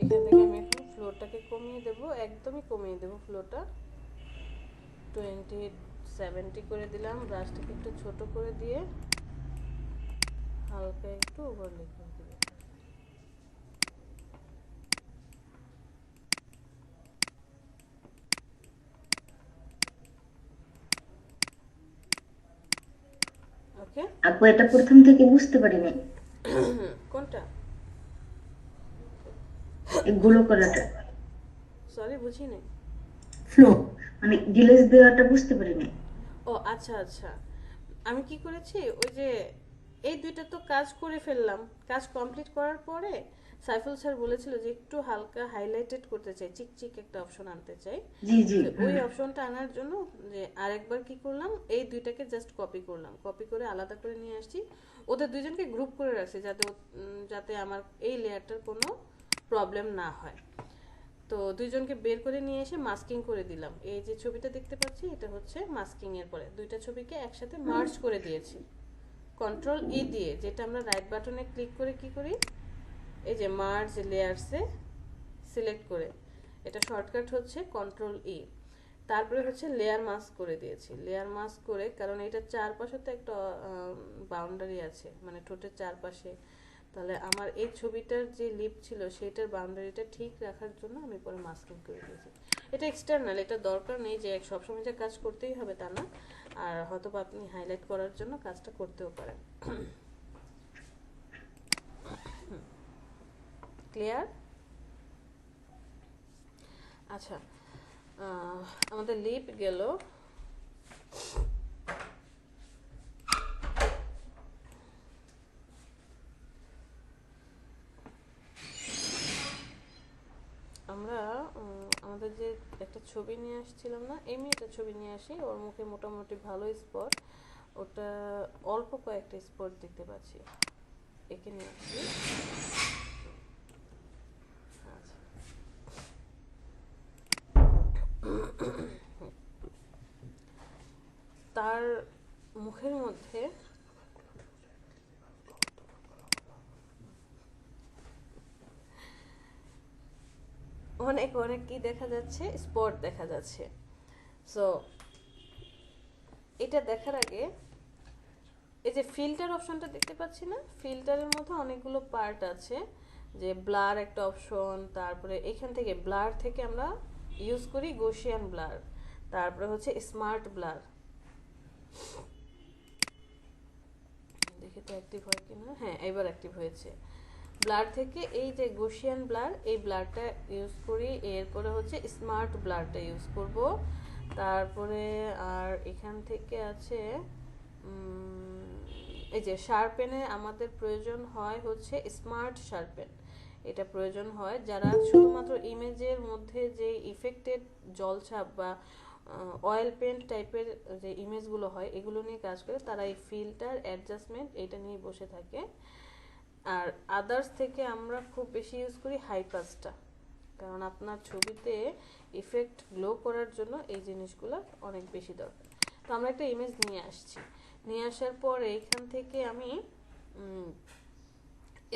এখান থেকে আমি এখন ফ্লোরটাকে কমিয়ে দেব, একদমই কমিয়ে দেব ফ্লোরটা, 70 করে দিলাম। ব্রাশটাকে একটু ছোট করে দিয়ে হালকা একটু ওভারলে করে দিব। ওকে, আপু এটা প্রথম থেকে বুঝতে পারিনি, কোনটা? এগুলো করাটা সরি বুঝি নাই। ফ্লো। মানে গ্লেজ দেওয়াটা বুঝতে পারিনি। ও আচ্ছা আচ্ছা, আমি কি করেছি, ওই যে এই দুইটা তো কাজ করে ফেললাম, কাজ কমপ্লিট করার পরে সাইফুল স্যার বলেছিল যে একটু হালকা হাইলাইটেড করতে চাই, চিকচিক একটা অপশন আনতে চাই। জি জি, ওই অপশনটা আনার জন্য যে আরেকবার কি করলাম, এই দুইটাকে জাস্ট কপি করলাম, কপি করে আলাদা করে নিয়ে আসছি, ওদের দুইজনকে গ্রুপ করে রাখছি যাতে যাতে আমার এই লেয়ারটার কোনো প্রবলেম না হয়। তো দুইজনকে বের করে নিয়ে এসে মাস্কিং করে দিলাম। এই যে ছবিটা দেখতে পাচ্ছি এটা হচ্ছে মাস্কিং এর পরে দুইটা ছবিকে একসাথে মার্জ করে দিয়েছি কন্ট্রোল ই দিয়ে, যেটা আমরা রাইট বাটনে ক্লিক করে কি করি, এই যে মার্জ লেয়ারসে সিলেক্ট করে, এটা শর্টকাট হচ্ছে কন্ট্রোল ই। তারপরে হচ্ছে লেয়ার মাস্ক করে দিয়েছি, লেয়ার মাস্ক করে, কারণ এটার চারপাশে তো একটা বাউন্ডারি আছে, মানে ঠোঁটের চারপাশে, তাহলে আমার এই ছবিটার যে লিপ ছিল সেটার বাউন্ডারিটা ঠিক রাখার জন্য আমি পরে মাস্কিং করে দিয়েছি। এটা এক্সটার্নাল, এটা দরকার নেই যে সবসময় যে কাজ করতেই হবে তা না, আর হয়তো আপনি হাইলাইট করার জন্য কাজটা করতেও পারেন। ক্লিয়ার? আচ্ছা, আমাদের লিপ গেল। আমরা আমাদের যে একটা ছবি নিয়ে আসছিলাম না, এমনি একটা ছবি নিয়ে আসি, ওর মুখে মোটামুটি ভালো স্পট, ওটা অল্প কয়েকটা স্পট দেখতে পাচ্ছি, একে নিয়ে আসি। তার মুখের মধ্যে অনেক অনেক কি দেখা যাচ্ছে, স্পট দেখা যাচ্ছে। সো এটা দেখার আগে এই যে ফিল্টার অপশনটা দেখতে পাচ্ছি না, ফিল্টারের মধ্যে অনেকগুলো পার্ট আছে, যে ব্লার একটা অপশন, তারপরে এখান থেকে ব্লার থেকে আমরা ইউজ করি গসিয়ান ব্লার, তারপরে হচ্ছে স্মার্ট ব্লার। দেখি তো অ্যাক্টিভ হয় কিনা, হ্যাঁ এবার অ্যাক্টিভ হয়েছে। ব্লার থেকে এই যে গসিয়ান ব্লার, এই ব্লারটা ইউজ করি, এরপরে হচ্ছে স্মার্ট ব্লারটা ইউজ করব, তারপরে আর এখান থেকে আছে এই যে শার্পেনে আমাদের প্রয়োজন হয় হচ্ছে স্মার্ট শার্পেন। এটা প্রয়োজন হয় যারা শুধুমাত্র ইমেজের মধ্যে যে ইফেক্টেড জলছাপ বা অয়েল পেন্ট টাইপের যে ইমেজগুলো হয় এগুলো নিয়ে কাজ করে, তারা এই ফিল্টার অ্যাডজাস্টমেন্ট এটা নিয়ে বসে থাকে। আর আদার্স থেকে আমরা খুব বেশি ইউজ করি হাইপাসটা, কারণ আপনার ছবিতে ইফেক্ট গ্লো করার জন্য এই জিনিসগুলো অনেক বেশি দরকার। তো আমরা একটা ইমেজ নিয়ে আসছি, নিয়ে আসার পরে এখান থেকে আমি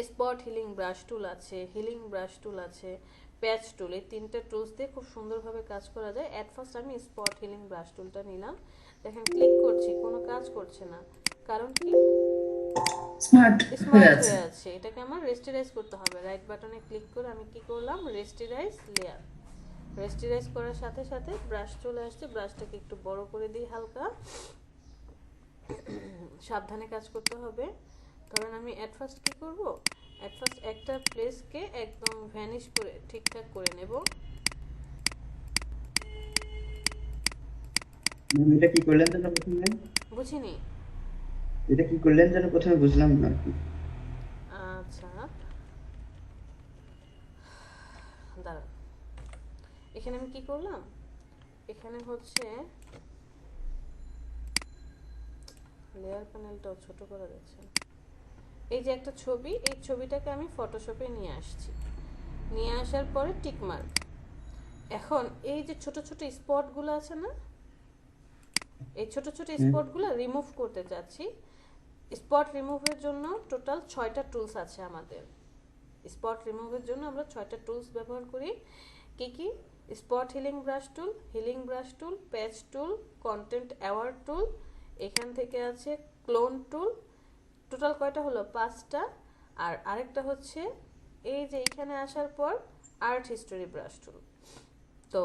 স্পট হিলিং ব্রাশ টুল আছে, হিলিং ব্রাশ টুল আছে, প্যাচ টুল, এই তিনটা টুলস দিয়ে খুব সুন্দরভাবে কাজ করা যায়। অ্যাট ফার্স্ট আমি স্পট হিলিং ব্রাশ টুলটা নিলাম, দেখেন ক্লিক করছি কোনো কাজ করছে না, কারণ কি স্মার্ট হয়ে স্মার্ট আছে। হয়ে আছে। এটাকে আমার রেস্টিরাইজ করতে হবে। রাইট বাটনে ক্লিক করে আমি কি করলাম, রেস্টিরাইজ লেয়ার। রেস্টিরাইজ করার সাথে সাথে ব্রাশ চলে আসছে, ব্রাশটাকে একটু বড় করে দিই হালকা, সাবধানে কাজ করতে হবে। কারণ আমি অ্যাট ফার্স্ট কি করব, অ্যাট ফার্স্ট একটা প্লেসকে একদম ভ্যানিশ করে ঠিকঠাক করে নেব। ম্যাম এটা কি করলেন যেন প্রথমে? বুঝিনি? এটা কি করলেন যেন প্রথমে বুঝলাম না আর কি। আচ্ছা দাঁড়ান, এখানে আমি কি করলাম, এখানে হচ্ছে লেয়ার প্যানেলটাও ছোট করা যাচ্ছে না। এই যে একটা ছবি, এই ছবিটাকে আমি ফটোশপে নিয়ে আসছি, নিয়ে আসার পরে টিক মার্ক। এখন এই যে ছোট ছোট স্পটগুলো আছে না, এই ছোট ছোট স্পটগুলো রিমুভ করতে চাচ্ছি। স্পট রিমুভের জন্য টোটাল 6টা টুলস আছে আমাদের। স্পট রিমুভের জন্য আমরা 6টা টুলস ব্যবহার করি। কি কি? স্পট হিলিং ব্রাশ টুল, প্যাচ টুল, কন্টেন্ট অ্যাওয়ার্ড টুল, এখান থেকে আছে ক্লোন টুল। টোটাল কয়টা হলো? 5টা। আর আরেকটা হচ্ছে এই যে এখানে আসার পর আর্ট হিস্টোরি ব্রাশ টুল। তো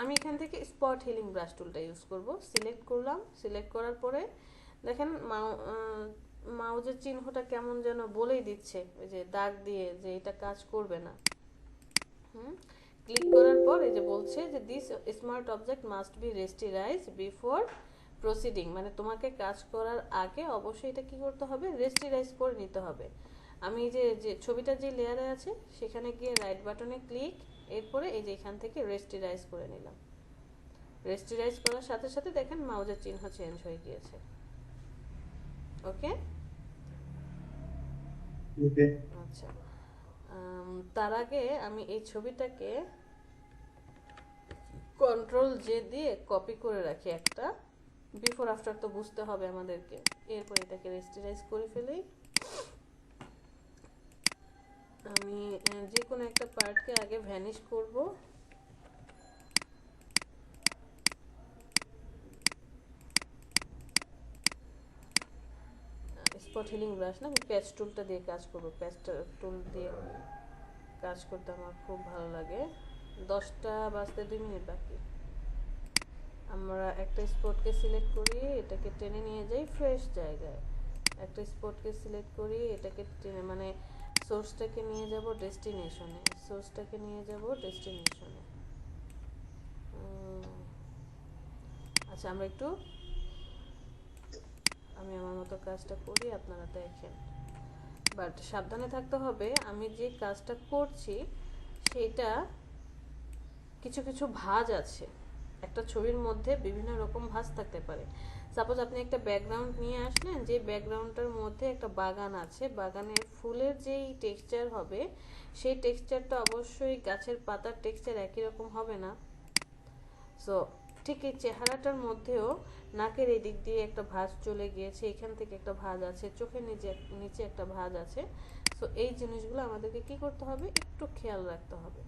আমি এখান থেকে স্পট হিলিং ব্রাশ টুলটা ইউজ করব। সিলেক্ট করলাম, সিলেক্ট করার পরে দেখেন মাউজের চিহ্নটা কেমন যেন বলেই দিচ্ছে, ওই যে দাগ দিয়ে, যে এটা কাজ করবে না। ক্লিক করার পর এই যে বলছে যে this smart object must be rasterize before proceeding, মানে তোমাকে কাজ করার আগে অবশ্যই এটা কি করতে হবে, রেস্টিরাইজ করে নিতে হবে। আমি যে যে ছবিটা যে লেয়ারে আছে সেখানে গিয়ে রাইট বাটনে ক্লিক, এরপরে এই যে এখান থেকে রেস্টিরাইজ করে নিলাম। রেস্টিরাইজ করার সাথে সাথে দেখেন মাউজের চিহ্ন চেঞ্জ হয়ে গিয়েছে। ওকে ওকে আচ্ছা, তার আগে আমি এই ছবিটাকে কন্ট্রোল জে দিয়ে কপি করে রাখি একটা, বিফোর আফটার তো বুঝতে হবে আমাদেরকে। এরপর এটাকে রেস্টিরাইজ করে ফেলি। আমি যে কোনো একটা পার্টকে আগে ভ্যানিশ করব। স্পট হিলিং ব্রাশ না, আমি প্যাচ টুলটা দিয়ে কাজ করব। প্যাচ টুল দিয়ে কাজ করতে আমার খুব ভালো লাগে। 10টা বাজতে 2 মিনিট বাকি। আমরা একটা স্পটকে সিলেক্ট করি, এটাকে টেনে নিয়ে যাই ফ্রেশ জায়গায়। একটা স্পটকে সিলেক্ট করি, এটাকে টেনে মানে সোর্সটাকে নিয়ে যাব ডেস্টিনেশনে, সোর্সটাকে নিয়ে যাব ডেস্টিনেশনে। আচ্ছা আমরা একটু, আমি আমার মতো কাজটা করি, আপনারা দেখেন। বাট সাবধানে থাকতে হবে, আমি যে কাজটা করছি সেটা কিছু কিছু ভাঁজ আছে। একটা ছবির মধ্যে বিভিন্ন রকম ভাঁজ থাকতে পারে। সাপোজ আপনি একটা ব্যাকগ্রাউন্ড নিয়ে আসলেন, যে ব্যাকগ্রাউন্ডটার মধ্যে একটা বাগান আছে, বাগানের ফুলের যেই টেক্সচার হবে সেই টেক্সচারটা অবশ্যই গাছের পাতার টেক্সচার একই রকম হবে না। সো ঠিক এই চেহারাটার মধ্যেও নাকের এই দিক দিয়ে একটা ভাঁজ চলে গিয়েছে, এখান থেকে একটা ভাঁজ আছে, চোখের নিচে নিচে একটা ভাঁজ আছে। সো এই জিনিসগুলো আমাদেরকে কি করতে হবে, একটু খেয়াল রাখতে হবে।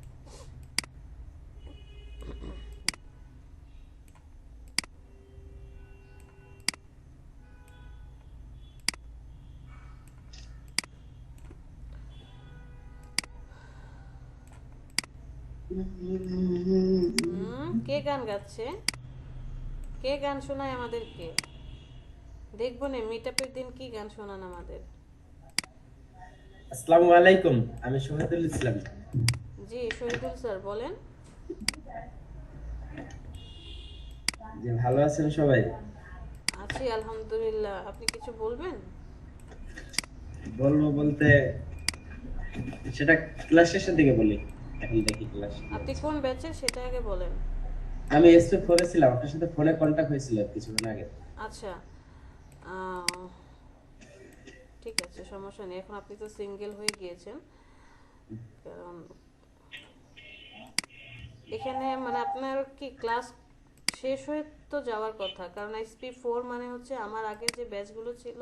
কে গান গাচ্ছে, কে গান শোনায় আমাদেরকে? দেখবো না মিটআপের দিন কি গান শোনান আমাদের। আসসালামু আলাইকুম, আমি শহীদুল ইসলাম। জি শহীদুল স্যার বলেন। যে ভালো আছেন সবাই? আছি আলহামদুলিল্লাহ। আপনি কিছু বলবেন? বলবো বলতে সেটা ক্লাস শেষের দিকে বলি, এখন দেখি ক্লাস। আপনি কোন ব্যাচের সেটা আগে বলেন। আমি এসপি ফোরে ছিলাম, আপনার সাথে ফোনে কন্টাক্ট হয়েছিল কিছুক্ষণ আগে। আচ্ছা আহ, ঠিক আছে সমস্যা নেই। এখন আপনি তো সিঙ্গেল হয়ে গিয়েছেন, কারণ এখানে মানে আপনার কি ক্লাস শেষ হয়ে তো যাওয়ার কথা, কারণ এসপি 4 মানে হচ্ছে আমার আগে যে ব্যাচগুলো ছিল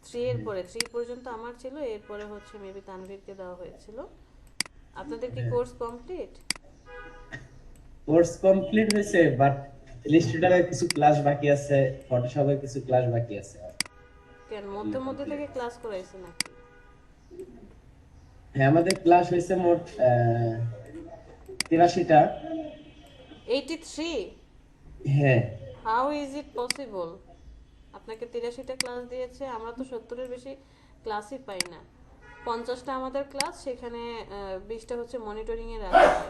3 এর পরে, 3 পর্যন্ত আমার ছিল, এরপরে হচ্ছে মেবি তানভীরকে দেওয়া হয়েছিল। আপনাদের কি কোর্স কমপ্লিট? কোর্স কমপ্লিট হয়েছে, বাট ইলাস্ট্রেটরে কিছু ক্লাস বাকি আছে, ফটোশপে কিছু ক্লাস বাকি আছে। কেন মধ্যে মধ্যে থেকে ক্লাস করাইছে নাকি? হ্যাঁ, আমাদের ক্লাস হয়েছে মোট 83টা। 83? হ্যাঁ, হাউ ইজ ইট পসিবল? আপনাকে 83টা ক্লাস দিয়েছে, আমরা তো 70-এর বেশি ক্লাসই পাই না। 50টা আমাদের ক্লাস, সেখানে 20টা হচ্ছে মনিটরিং এর আছে।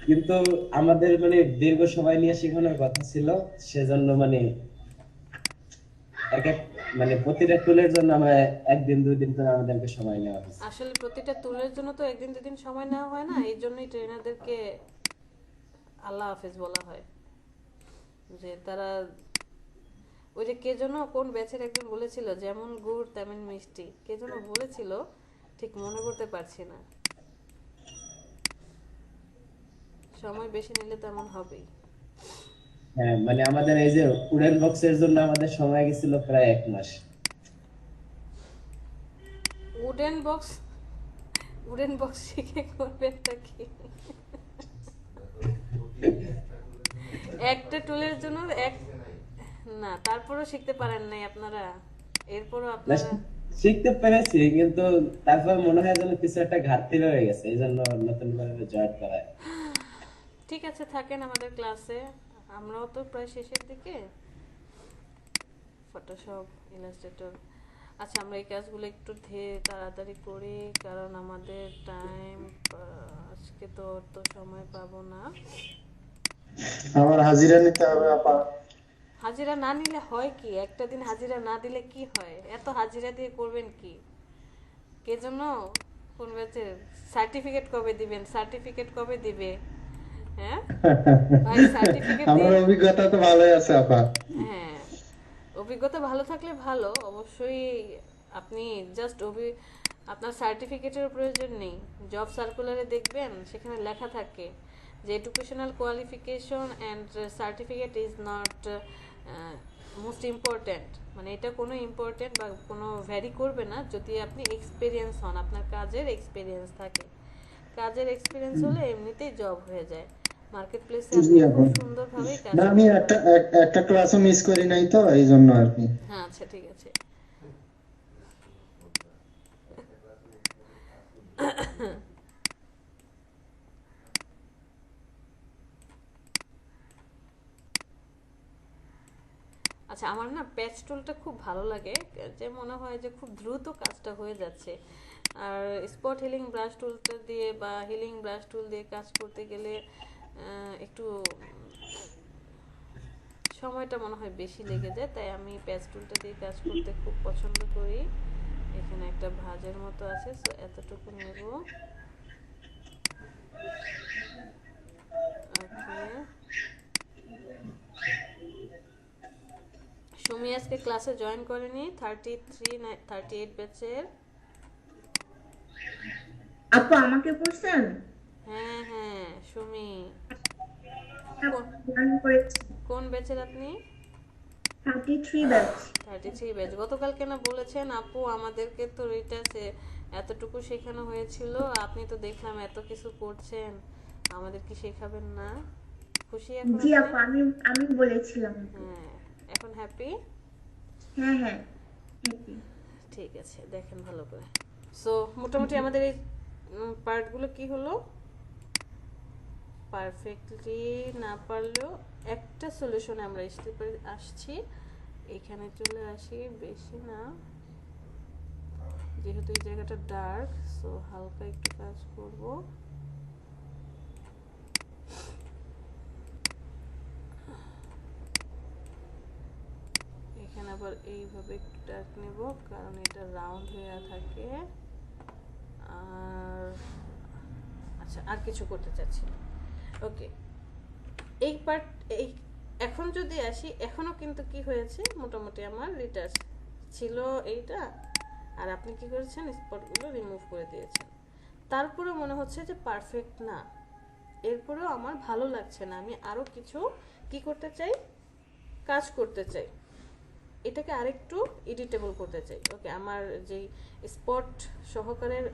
কিন্তু আমাদের মানে দীর্ঘ সময় নিয়ে শেখানোর কথা ছিল, সেজন্য মানে এক এক মানে প্রতিটা টুলের জন্য আমরা একদিন 2 দিন করে আমাদেরকে সময় নেওয়া হয়েছে। আসলে প্রতিটা টুলের জন্য তো একদিন দুদিন সময় নেওয়া হয় না, এই জন্যই ট্রেনারদেরকে আল্লাহ হাফেজ বলা হয়। যে তারা ওই যে কে যেন কোন ব্যাচের একজন বলেছিল, যেমন গুড় তেমন মিষ্টি, কে যেন বলেছিল, ঠিক মনে করতে পারছি না। সময় বেশি নিলে তেমন হবেই। হ্যাঁ, মানে আমাদের এই যে উডেন বক্সের জন্য আমাদের সময় গেছিল প্রায় 1 মাস। উডেন বক্স, উডেন বক্স শিখে করবেনটা কি? একটা টুলের জন্য এক না, তারপরও শিখতে পারেন নাই আপনারা? এরপরও না, আপনারা শিখতে পেরেছি, কিন্তু তারপর মনে হয় যেন কিছু একটা ঘাটতি রয়ে গেছে, এই জন্য নতুন করে জয়েন করা। ঠিক আছে থাকেন আমাদের ক্লাসে, আমরাও তো প্রায় শেষের দিকে। ফটোশপ, ইলাস্ট্রেটর, আচ্ছা আমরা এই কাজগুলো একটু ধীরে তাড়াতাড়ি করি, কারণ আমাদের টাইম আজকে তো তো সময় পাবো না। আমার হাজিরা নিতে হবে আপা। হাজিরা না নিলে হয় কি? একটা দিন হাজিরা না দিলে কি হয়? এত হাজিরা দিয়ে করবেন কি? কে জন্য কোন ব্যাচের? সার্টিফিকেট কবে দিবেন? সার্টিফিকেট কবে দিবে? হ্যাঁ ভাই, সার্টিফিকেট আমার অভিজ্ঞতা তো ভালোই আছে আপা। হ্যাঁ, অভিজ্ঞতা ভালো থাকলে ভালো অবশ্যই। আপনি জাস্ট আপনার সার্টিফিকেটের প্রয়োজন নেই। জব সার্কুলারে দেখবেন সেখানে লেখা থাকে যে educational qualification and certificate is not most important, মানে এটা কোনো ইম্পর্ট্যান্ট বা কোনো ভ্যারি করবে না যদি আপনি এক্সপিরিয়েন্স হন, আপনার কাজের এক্সপিরিয়েন্স থাকে। কাজের এক্সপিরিয়েন্স হলে এমনিতেই জব হয়ে যায়। মার্কেট প্লেসে জি আপনি আপা। খুব সুন্দরভাবেই কাজ না আমি করতে পারবেন। একটা ক্লাসও মিস করি নাই তো, এই জন্য আর কি। হ্যাঁ আচ্ছা ঠিক আছে। আচ্ছা আমার না প্যাচ টুলটা খুব ভালো লাগে, যে মনে হয় যে খুব দ্রুত কাজটা হয়ে যাচ্ছে। আর স্পট হিলিং ব্রাশ টুলটা দিয়ে বা হিলিং ব্রাশ টুল দিয়ে কাজ করতে গেলে একটু সময়টা মনে হয় বেশি লেগে যায়, তাই আমি প্যাচ টুলটা দিয়ে কাজ করতে খুব পছন্দ করি। এখানে একটা ভাঁজের মতো আছে, সো এতটুকু নেব। ওকে, সুমি আজকে ক্লাসে জয়েন করেনি, 38 ব্যাচের। আপু আমাকে পড়ছেন? হ্যাঁ হ্যাঁ সুমি, রান করেছি। কোন ব্যাচের আপনি? 33 ব্যাচ। 33 ব্যাচ। গতকালকে না বলেছেন আপু আমাদেরকে তো রিটার্সে এতটুকু শেখানো হয়েছিল, আপনি তো দেখলাম এত কিছু করছেন, আমাদের কি শেখাবেন না? খুশি এখন জি আপনি? আপু, আমি আমি বলেছিলাম। হ্যাঁ, এখন হ্যাপি? হ্যাঁ হ্যাঁ, happy। ঠিক আছে, দেখেন ভালো করে। সো মোটামুটি আমাদের এই পার্টগুলো কি হলো, পারফেক্টলি না পারলেও একটা সলিউশনে আমরা আসছি। এখানে চলে আসি, বেশি না, যেহেতু এই জায়গাটা ডার্ক, সো হালকা একটু কাজ করব। এখানে আবার এইভাবে একটু ডার্ক নেব, কারণ এটা রাউন্ড হয়ে থাকে। আর আচ্ছা, আর কিছু করতে চাচ্ছি না। ওকে, এই পার্ট এই এখন যদি আসি, এখনো কিন্তু কি হয়েছে, মোটামুটি আমার রিটার্চ ছিল এইটা, আর আপনি কি করেছেন, স্পটগুলো রিমুভ করে দিয়েছেন। তারপরে মনে হচ্ছে যে পারফেক্ট না, এরপরেও আমার ভালো লাগছে না, আমি আরও কিছু কি করতে চাই, কাজ করতে চাই, এটাকে আরেকটু এডিটেবল করতে চাই। ওকে, আমার যেই স্পট সহকারের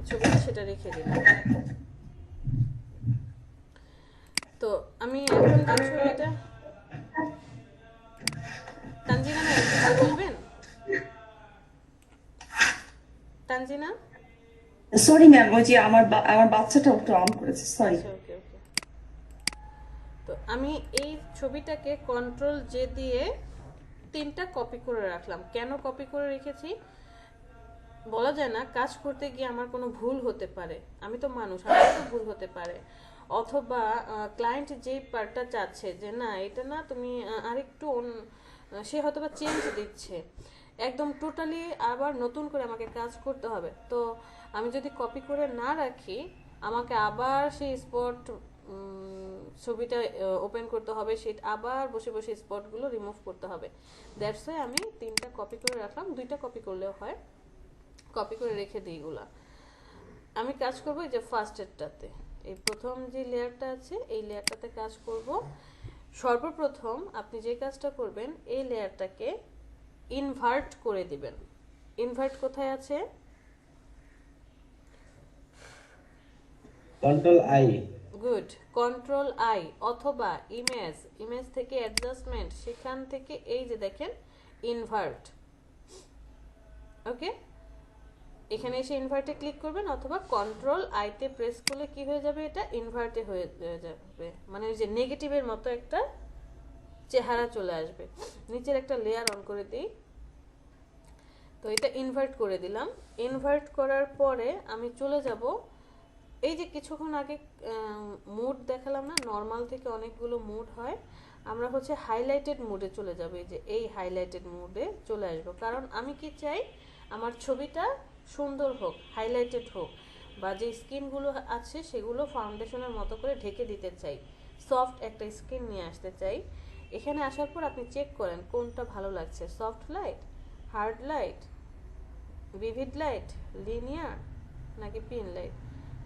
ছবিটা সেটা রেখে দিলাম। তো আমি এখন যে ছবিটা, তানজিনা ম্যাম কিছু বলবেন? তানজিনা? সরি ম্যাম, ওই যে আমার বাচ্চাটা একটু অন করেছে, সরি। আচ্ছা, ওকে ওকে। তো আমি এই ছবিটাকে কন্ট্রোল জে দিয়ে 3টা কপি করে রাখলাম। কেন কপি করে রেখেছি বলা যায় না, কাজ করতে গিয়ে আমার কোনো ভুল হতে পারে, আমি তো মানুষ, আমার তো ভুল হতে পারে, অথবা ক্লায়েন্ট যেই পার্টটা চাচ্ছে যে না এটা না তুমি আরেকটু সে হয়তোবা চেঞ্জ দিচ্ছে, একদম টোটালি আবার নতুন করে আমাকে কাজ করতে হবে। তো আমি যদি কপি করে না রাখি, আমাকে আবার সেই স্পট ছবিটা ওপেন করতে হবে, সেটা আবার বসে বসে স্পটগুলো রিমুভ করতে হবে। দ্যাটস ওয়াই আমি 3টা কপি করে রাখলাম, 2টা কপি করলেও হয়, কপি করে রেখে দিই এগুলা। আমি কাজ করব এই যে ফার্স্ট এরটাতে, এই প্রথম যে লেয়ারটা আছে এই লেয়ারটাতে কাজ করব। সর্বপ্রথম আপনি যে কাজটা করবেন, এই লেয়ারটাকে ইনভার্ট করে দিবেন। ইনভার্ট কোথায় আছে? Control I. Good, control I, অথবা ইমেজ থেকে অ্যাডজাস্টমেন্ট, সেখান থেকে এই যে দেখেন ইনভার্ট। ওকে, এখানে এসে ইনভার্টে ক্লিক করবেন, অথবা কন্ট্রোল আইতে প্রেস করলে কি হয়ে যাবে, এটা ইনভার্টে হয়ে যাবে, মানে ওই যে নেগেটিভের মতো একটা চেহারা চলে আসবে। নিচের একটা লেয়ার অন করে দিই। তো এটা ইনভার্ট করে দিলাম। ইনভার্ট করার পরে আমি চলে যাব, এই যে কিছুক্ষণ আগে মুড দেখালাম না, নর্মাল থেকে অনেকগুলো মুড হয়, আমরা হচ্ছে হাইলাইটেড মুডে চলে যাব। এই যে এই হাইলাইটেড মুডে চলে আসবো, কারণ আমি কি চাই, আমার ছবিটা সুন্দর হোক, হাইলাইটেড হোক, বা যে স্কিনগুলো আছে সেগুলো ফাউন্ডেশনের মতো করে ঢেকে দিতে চাই, সফট একটা স্কিন নিয়ে আসতে চাই। এখানে আসার পর আপনি চেক করেন কোনটা ভালো লাগছে, soft light, hard light, vivid light, linear, নাকি পিন লাইট।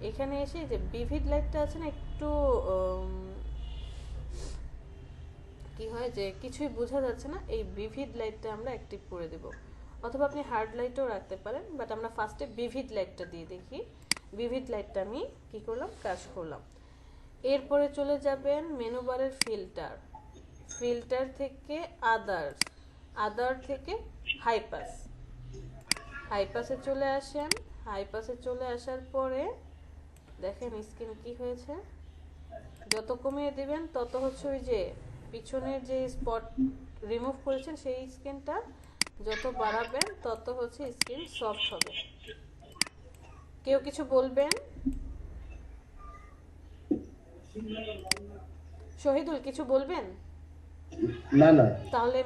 এখানে এসে যে ভিভিড লাইটটা আছে না, একটু কি হয় যে কিছুই বোঝা যাচ্ছে না, এই ভিভিড লাইটটা আমরা অ্যাক্টিভ করে দেব, অথবা আপনি হার্ড লাইটও রাখতে পারেন, বাট আমরা ফার্স্টে ভিভিড লাইটটা দিয়ে দেখি। ভিভিড লাইটটা আমি কি করলাম, কাজ করলাম। এরপরে চলে যাবেন মেনু বারের ফিল্টার থেকে আদার থেকে হাইপাসে চলে আসেন। হাইপাসে চলে আসার পরে দেখেন স্ক্রিন কি হয়েছে, যত কমিয়ে দিবেন তত হচ্ছে ওই যে পিছনের যে স্পট রিমুভ করেছেন সেই স্ক্রিনটা যত বাড়াবেন তত হচ্ছে স্ক্রিন সফট হবে। কেউ কিছু বলবেন? শহীদুল কিছু বলবেন? না না, তাহলে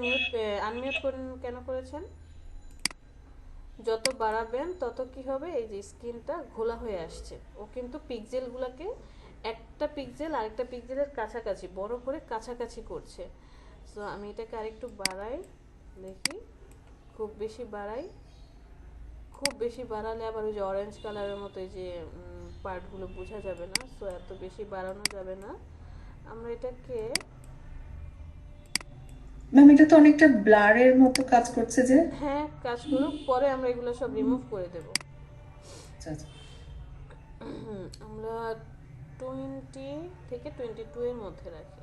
আনমিউট কেন করেছেন? যত বাড়াবেন তত কি হবে, এই যে স্ক্রিনটা ঘোলা হয়ে আসছে, ও কিন্তু পিক্সেলগুলোকে একটা পিক্সেল আরেকটা পিক্সেলের কাছাকাছি বড় করে কাছাকাছি করছে। সো আমি এটাকে আরেকটু বাড়াই, দেখি, খুব বেশি বাড়ালে আবার ওই যে অরেঞ্জ কালারের মতো এই যে পার্টগুলো বোঝা যাবে না, সো এত বেশি বাড়ানো যাবে না। আমরা এটাকে ম্যাম এটা তো অনেকটা ব্লারের মতো কাজ করছে যে। হ্যাঁ কাজ করুক, পরে আমরা এগুলো সব রিমুভ করে দেব। আচ্ছা আচ্ছা। আমরা 20 থেকে 22 এর মধ্যে রাখি।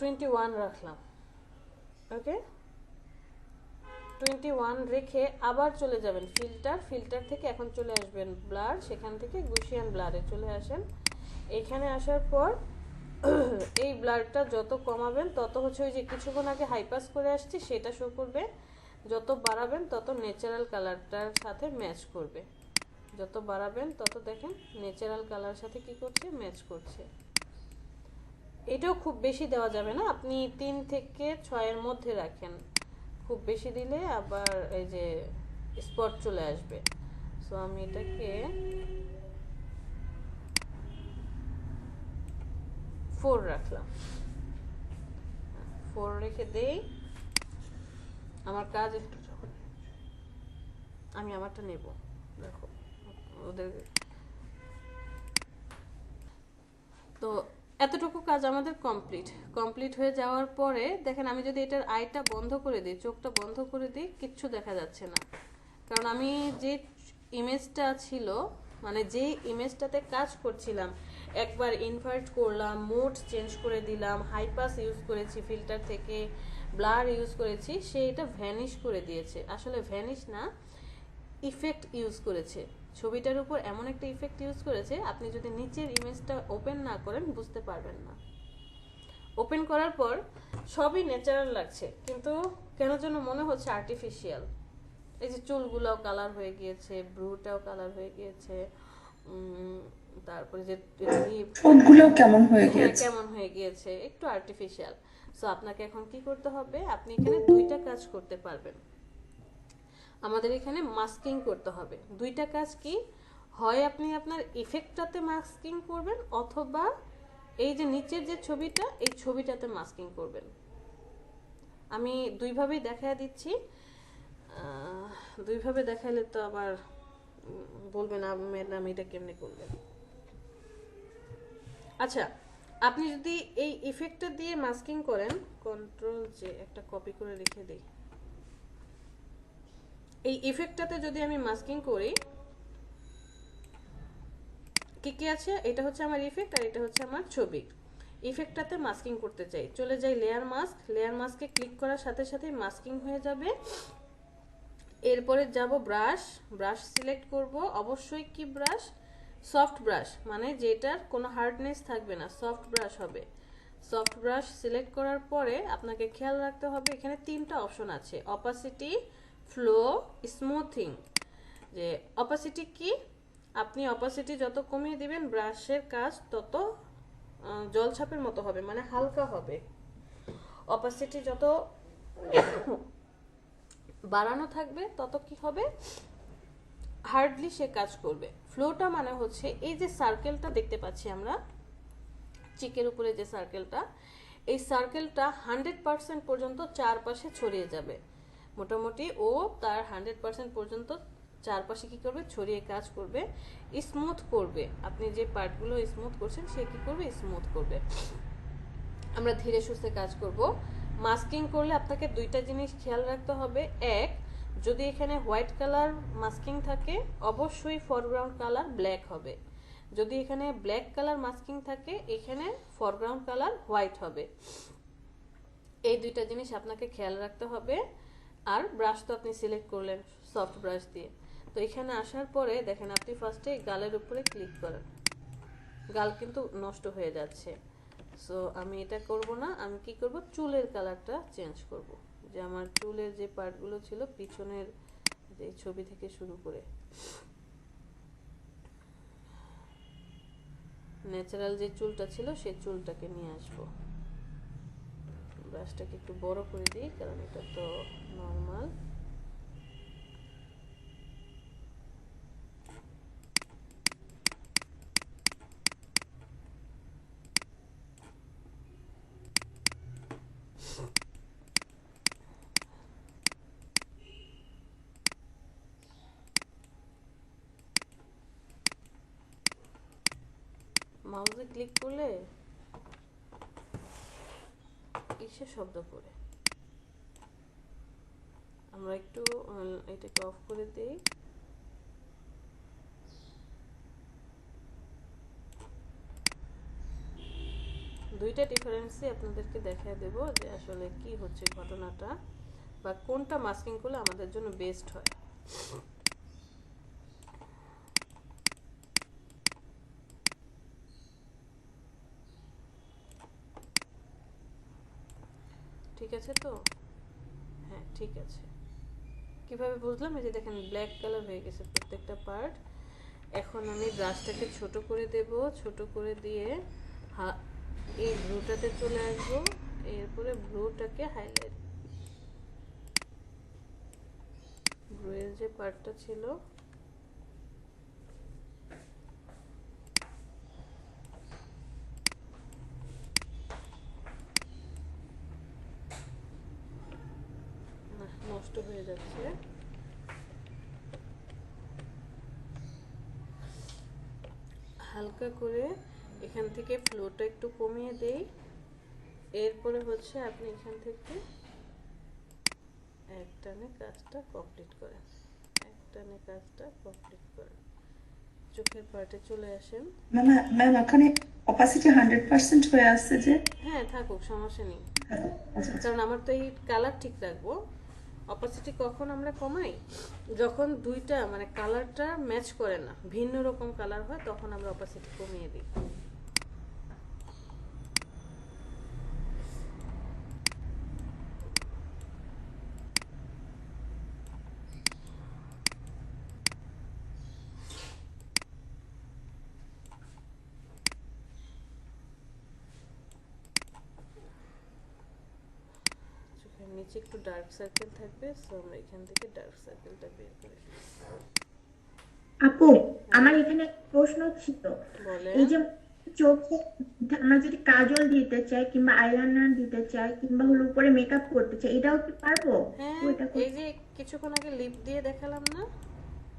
21 রাখলাম। ওকে, 21 রেখে আবার চলে যাবেন ফিল্টার থেকে এখন চলে আসবেন ব্লার, সেখান থেকে গুশিয়ান ব্লারে চলে আসেন। এখানে আসার পর এই ব্লারটা যত কমাবেন তত হচ্ছে ওই যে কিছুক্ষণ আগে হাইপাস করে আসছি সেটা শো করবে, যত বাড়াবেন তত ন্যাচারাল কালারটার সাথে ম্যাচ করবে, যত বাড়াবেন তত দেখেন ন্যাচারাল কালার সাথে কি করছে, ম্যাচ করছে। এটাও খুব বেশি দেওয়া যাবে না, আপনি 3 থেকে 6 এর মধ্যে রাখেন, খুব বেশি দিলে আবার এই যে স্পট চলে আসবে। সো আমি এটাকে 4 রাখলাম, 4 রেখে দেই। আমার কাজ আমি আমারটা নেব, দেখো ওদের তো এতটুকু কাজ আমাদের কমপ্লিট হয়ে যাওয়ার পরে দেখেন আমি যদি এটার আইটা বন্ধ করে দিই, চোখটা বন্ধ করে দিই, কিচ্ছু দেখা যাচ্ছে না, কারণ আমি যে ইমেজটা ছিল মানে যে ইমেজটাতে কাজ করছিলাম একবার ইনভার্ট করলাম, মোড চেঞ্জ করে দিলাম, হাইপাস ইউজ করেছি, ফিল্টার থেকে ব্লার ইউজ করেছি, সে এটা ভ্যানিশ করে দিয়েছে। আসলে ভ্যানিশ না, ইফেক্ট ইউজ করেছে, ছবিটার উপর এমন একটা ইফেক্ট ইউজ করেছে আপনি যদি নিচের ইমেজটা ওপেন না করেন বুঝতে পারবেন না। ওপেন করার পর সবই ন্যাচারাল লাগছে, কিন্তু কেন যেন মনে হচ্ছে আর্টিফিশিয়াল। এই যে চুলগুলোও কালার হয়ে গিয়েছে, ব্রুটাও কালার হয়ে গিয়েছে, তারপরে যে ঠোঁটগুলো কেমন হয়ে হ্যাঁ গিয়েছে। কেমন হয়ে গিয়েছে, একটু আর্টিফিশিয়াল। সো আপনাকে এখন কি করতে হবে, আপনি এখানে দুইটা কাজ করতে পারবেন। আমাদের এখানে মাস্কিং করতে হবে। দুইটা কাজ কি, হয় আপনি আপনার ইফেক্টটাতে মাস্কিং করবেন, অথবা এই যে নিচের যে ছবিটা এই ছবিটাতে মাস্কিং করবেন। আমি দুইভাবেই দেখায় দিচ্ছি, দুইভাবে দেখাইলে তো আবার বলবেন ম্যাডাম এটা কেমনে করবেন। আচ্ছা, আপনি যদি এই ইফেক্টটা দিয়ে মাস্কিং করেন, কন্ট্রোল যে একটা কপি করে রেখে দিই, এই ইফেক্টটাতে যদি আমি মাস্কিং করি, কি কি আছে, এটা হচ্ছে আমার ইফেক্ট আর এটা হচ্ছে আমার ছবি। ইফেক্টটাতে মাস্কিং করতে চাই, চলে যাই লেয়ার মাস্কে ক্লিক করার সাথে সাথে মাস্কিং হয়ে যাবে। এরপরে যাব ব্রাশ সিলেক্ট করব, অবশ্যই কি ব্রাশ, সফট ব্রাশ, মানে যেটার কোনো হার্ডনেস থাকবে না, সফট ব্রাশ হবে। সফট ব্রাশ সিলেক্ট করার পরে আপনাকে খেয়াল রাখতে হবে এখানে 3টা অপশন আছে, অপাসিটি, ফ্লো, স্মুথিং। যে অপাসিটি কি, আপনি অপাসিটি যত কমিয়ে দিবেন ব্রাশের কাজ তত জলছাপের মতো হবে, মানে হালকা হবে। অপাসিটি যত বাড়ানো থাকবে তত কি হবে, হার্ডলি সে কাজ করবে। ফ্লোটা মানে হচ্ছে এই যে সার্কেলটা দেখতে পাচ্ছি আমরা চিকের উপরে যে সার্কেলটা, এই সার্কেলটা 100% পর্যন্ত চারপাশে ছড়িয়ে যাবে। মোটামুটি ও তার 100% পর্যন্ত চারপাশে কি করবে, ছড়িয়ে কাজ করবে, স্মুথ করবে। আপনি যে পার্টগুলো স্মুথ করছেন সে কি করবে, স্মুথ করবে। আমরা ধীরে সুস্থে কাজ করব। মাস্কিং করলে আপনাকে দুইটা জিনিস খেয়াল রাখতে হবে। এক, যদি এখানে হোয়াইট কালার মাস্কিং থাকে অবশ্যই ফরগ্রাউন্ড কালার ব্ল্যাক হবে। যদি এখানে ব্ল্যাক কালার মাস্কিং থাকে এখানে ফরগ্রাউন্ড কালার হোয়াইট হবে। এই দুইটা জিনিস আপনাকে খেয়াল রাখতে হবে। আর ব্রাশ তো আপনি সিলেক্ট করলেন সফট ব্রাশ দিয়ে, তো এখানে আসার পরে দেখেন আপনি ফার্স্টে গালের উপরে ক্লিক করেন, গাল কিন্তু নষ্ট হয়ে যাচ্ছে। সো আমি এটা করব না, আমি কি করব, চুলের কালারটা চেঞ্জ করব। যে আমার চুলের যে পার্টগুলো ছিল পিছনের যে ছবি থেকে শুরু করে ন্যাচারাল যে চুলটা ছিল সেই চুলটাকে নিয়ে আসবো। ব্রাশটাকে একটু বড় করে দিই কারণ এটা তো নর্মাল। মাউসে ক্লিক করলে কিসে শব্দ করে। আমরা একটু এটাকে অফ করে দিই। দুইটা ডিফারেন্সই আপনাদেরকে দেখায় দেব যে আসলে কি হচ্ছে ঘটনাটা, বা কোনটা মাস্কিং করলে আমাদের জন্য বেস্ট হয়। ঠিক আছে তো? হ্যাঁ ঠিক আছে। কিভাবে বুঝলাম? এই যে দেখেন ব্ল্যাক কালার হয়ে গেছে প্রত্যেকটা পার্ট। এখন আমি ব্রাশটাকে ছোট করে দেব, ছোট করে দিয়ে এই ব্লুটাতে চলে আসবো, এরপরে ব্লুটাকে হাইলাইট, ব্লুয়ের যে পার্টটা ছিল নষ্ট হয়ে যাচ্ছে, হালকা করে এখান থেকে ফ্লোটা একটু কমিয়ে দেই। এরপরে হচ্ছে আপনি এখান থেকে একটানে কাজটা কমপ্লিট করেন, একটানে কাজটা কমপ্লিট করেন। চোখের পার্টে চলে আসেন। ম্যাম ওখানে অপাসিটি 100% হয়ে আসছে যে। হ্যাঁ থাকুক, সমস্যা নেই, আচ্ছা, কারণ আমার তো এই কালার ঠিক রাখবো। অপাসিটি কখন আমরা কমাই? যখন দুইটা মানে কালারটা ম্যাচ করে না, ভিন্ন রকম কালার হয়, তখন আমরা অপাসিটি কমিয়ে দিই। চোখের নিচে একটু ডার্ক সার্কেল থাকবে, সো আমরা এখান থেকে ডার্ক সার্কেলটা বের করে দিই। আপু, আমার এখানে একটা প্রশ্ন ছিল। বলেন। এই যে চোখে আমরা যদি কাজল দিতে চাই কিংবা আইলাইনার দিতে চাই কিংবা হলো উপরে মেকআপ করতে চাই, এটাও কি পারবো? হ্যাঁ, ওইটা এই যে কিছুক্ষণ আগে লিপ দিয়ে দেখালাম না,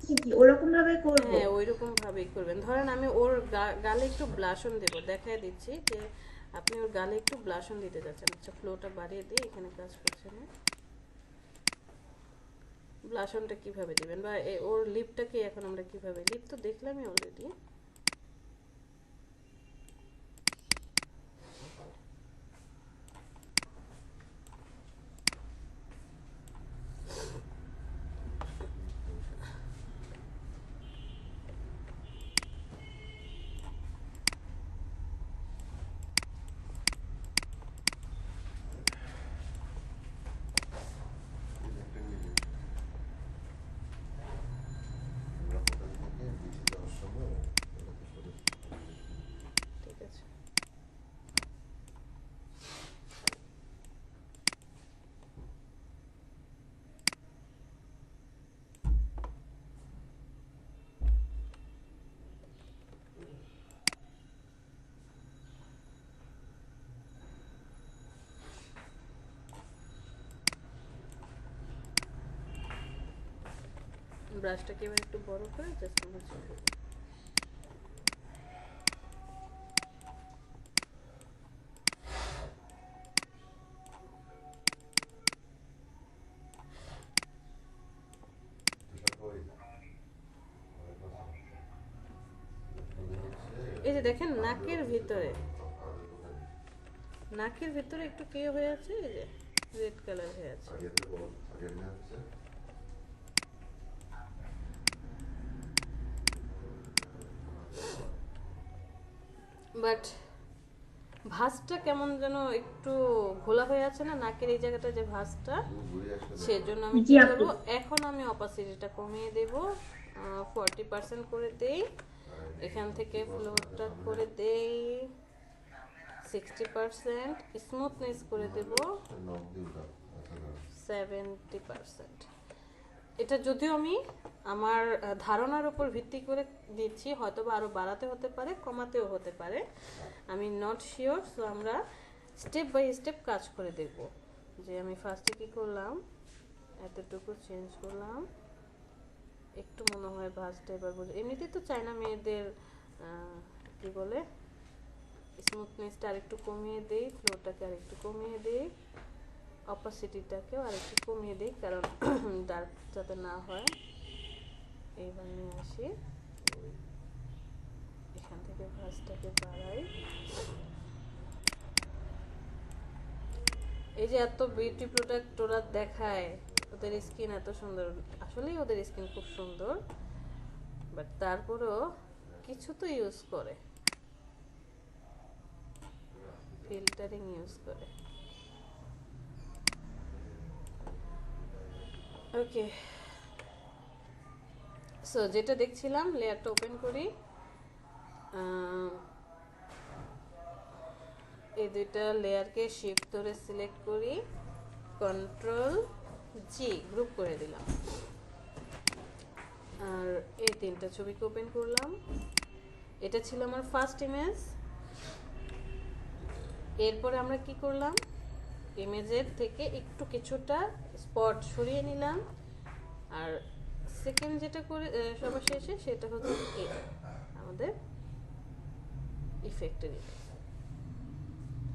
কি ওরকম ভাবে করবো? হ্যাঁ ওইরকম ভাবেই করবেন। ধরেন আমি ওর গালে একটু ব্লাশন দেবো, দেখায় দিচ্ছি যে আপনি ওর গালে একটু ব্লাশন দিতে যাচ্ছেন। আচ্ছা ফ্লোটা বাড়িয়ে দিয়ে এখানে কাজ করছে না, ব্লাশনটা কিভাবে দিবেন, বা ওর লিপটাকে এখন আমরা কিভাবে, লিপ তো দেখলামই অলরেডি। ঠিক আছে, ব্রাশটাকে এবার একটু বড় করে জাস্ট মুছে ফেলবো। এই যে দেখেন নাকের ভিতরে, নাকের ভিতরে একটু কে হয়ে আছে, এই যে রেড কালার হয়ে আছে। বাট ভাঁজটা কেমন যেন একটু ঘোলা হয়ে আছে না নাকের এই জায়গাটা, যে ভাঁজটা, সেজন্য আমি কি করবো, এখন আমি অপাসিটিটা কমিয়ে দেব, 40% করে দেই, এখান থেকে ফ্লোরটা করে দেই 60%, স্মুথনেস করে দেব 70%। এটা যদিও আমি আমার ধারণার উপর ভিত্তি করে দিচ্ছি, হয়তো বা আরও বাড়াতে হতে পারে, কমাতেও হতে পারে, আমি নট শিওর। সো আমরা স্টেপ বাই স্টেপ কাজ করে দেখব। যে আমি ফার্স্টে কী করলাম, এতটুকু চেঞ্জ করলাম, একটু মনে হয় ভাঁজটা এবার বুঝে। এমনিতেই তো চায়না মেয়েদের কি বলে স্মুথনেসটা আরেকটু কমিয়ে দেই, ফ্লোটাকে আরেকটু কমিয়ে দেই, অপাসিটিটাকেও আরেকটু কমিয়ে দিই, কারণ ডার্ক যাতে না হয়। এইবার নিয়ে আসি, এখান থেকে ভাঁজটাকে বাড়াই। এই যে এত বিউটি প্রোডাক্ট ওরা দেখায়, ওদের স্কিন এত সুন্দর, আসলেই ওদের স্কিন খুব সুন্দর, বাট তারপরেও কিছু তো ইউজ করে, ফিল্টারিং ইউজ করে। ওকে, সো যেটা দেখছিলাম, লেয়ারটা ওপেন করি, এই দুইটা লেয়ারকে শিফট ধরে সিলেক্ট করি, কন্ট্রোল জি গ্রুপ করে দিলাম, আর এই তিনটা ছবিকে ওপেন করলাম। এটা ছিল আমার ফার্স্ট ইমেজ। এরপরে আমরা কি করলাম, ইমেজের থেকে একটু কিছুটা স্পট সরিয়ে নিলাম, আর সেকেন্ড যেটা করে সবার শেষে সেটা হচ্ছে আমাদের ইফেক্টের ইমেজ।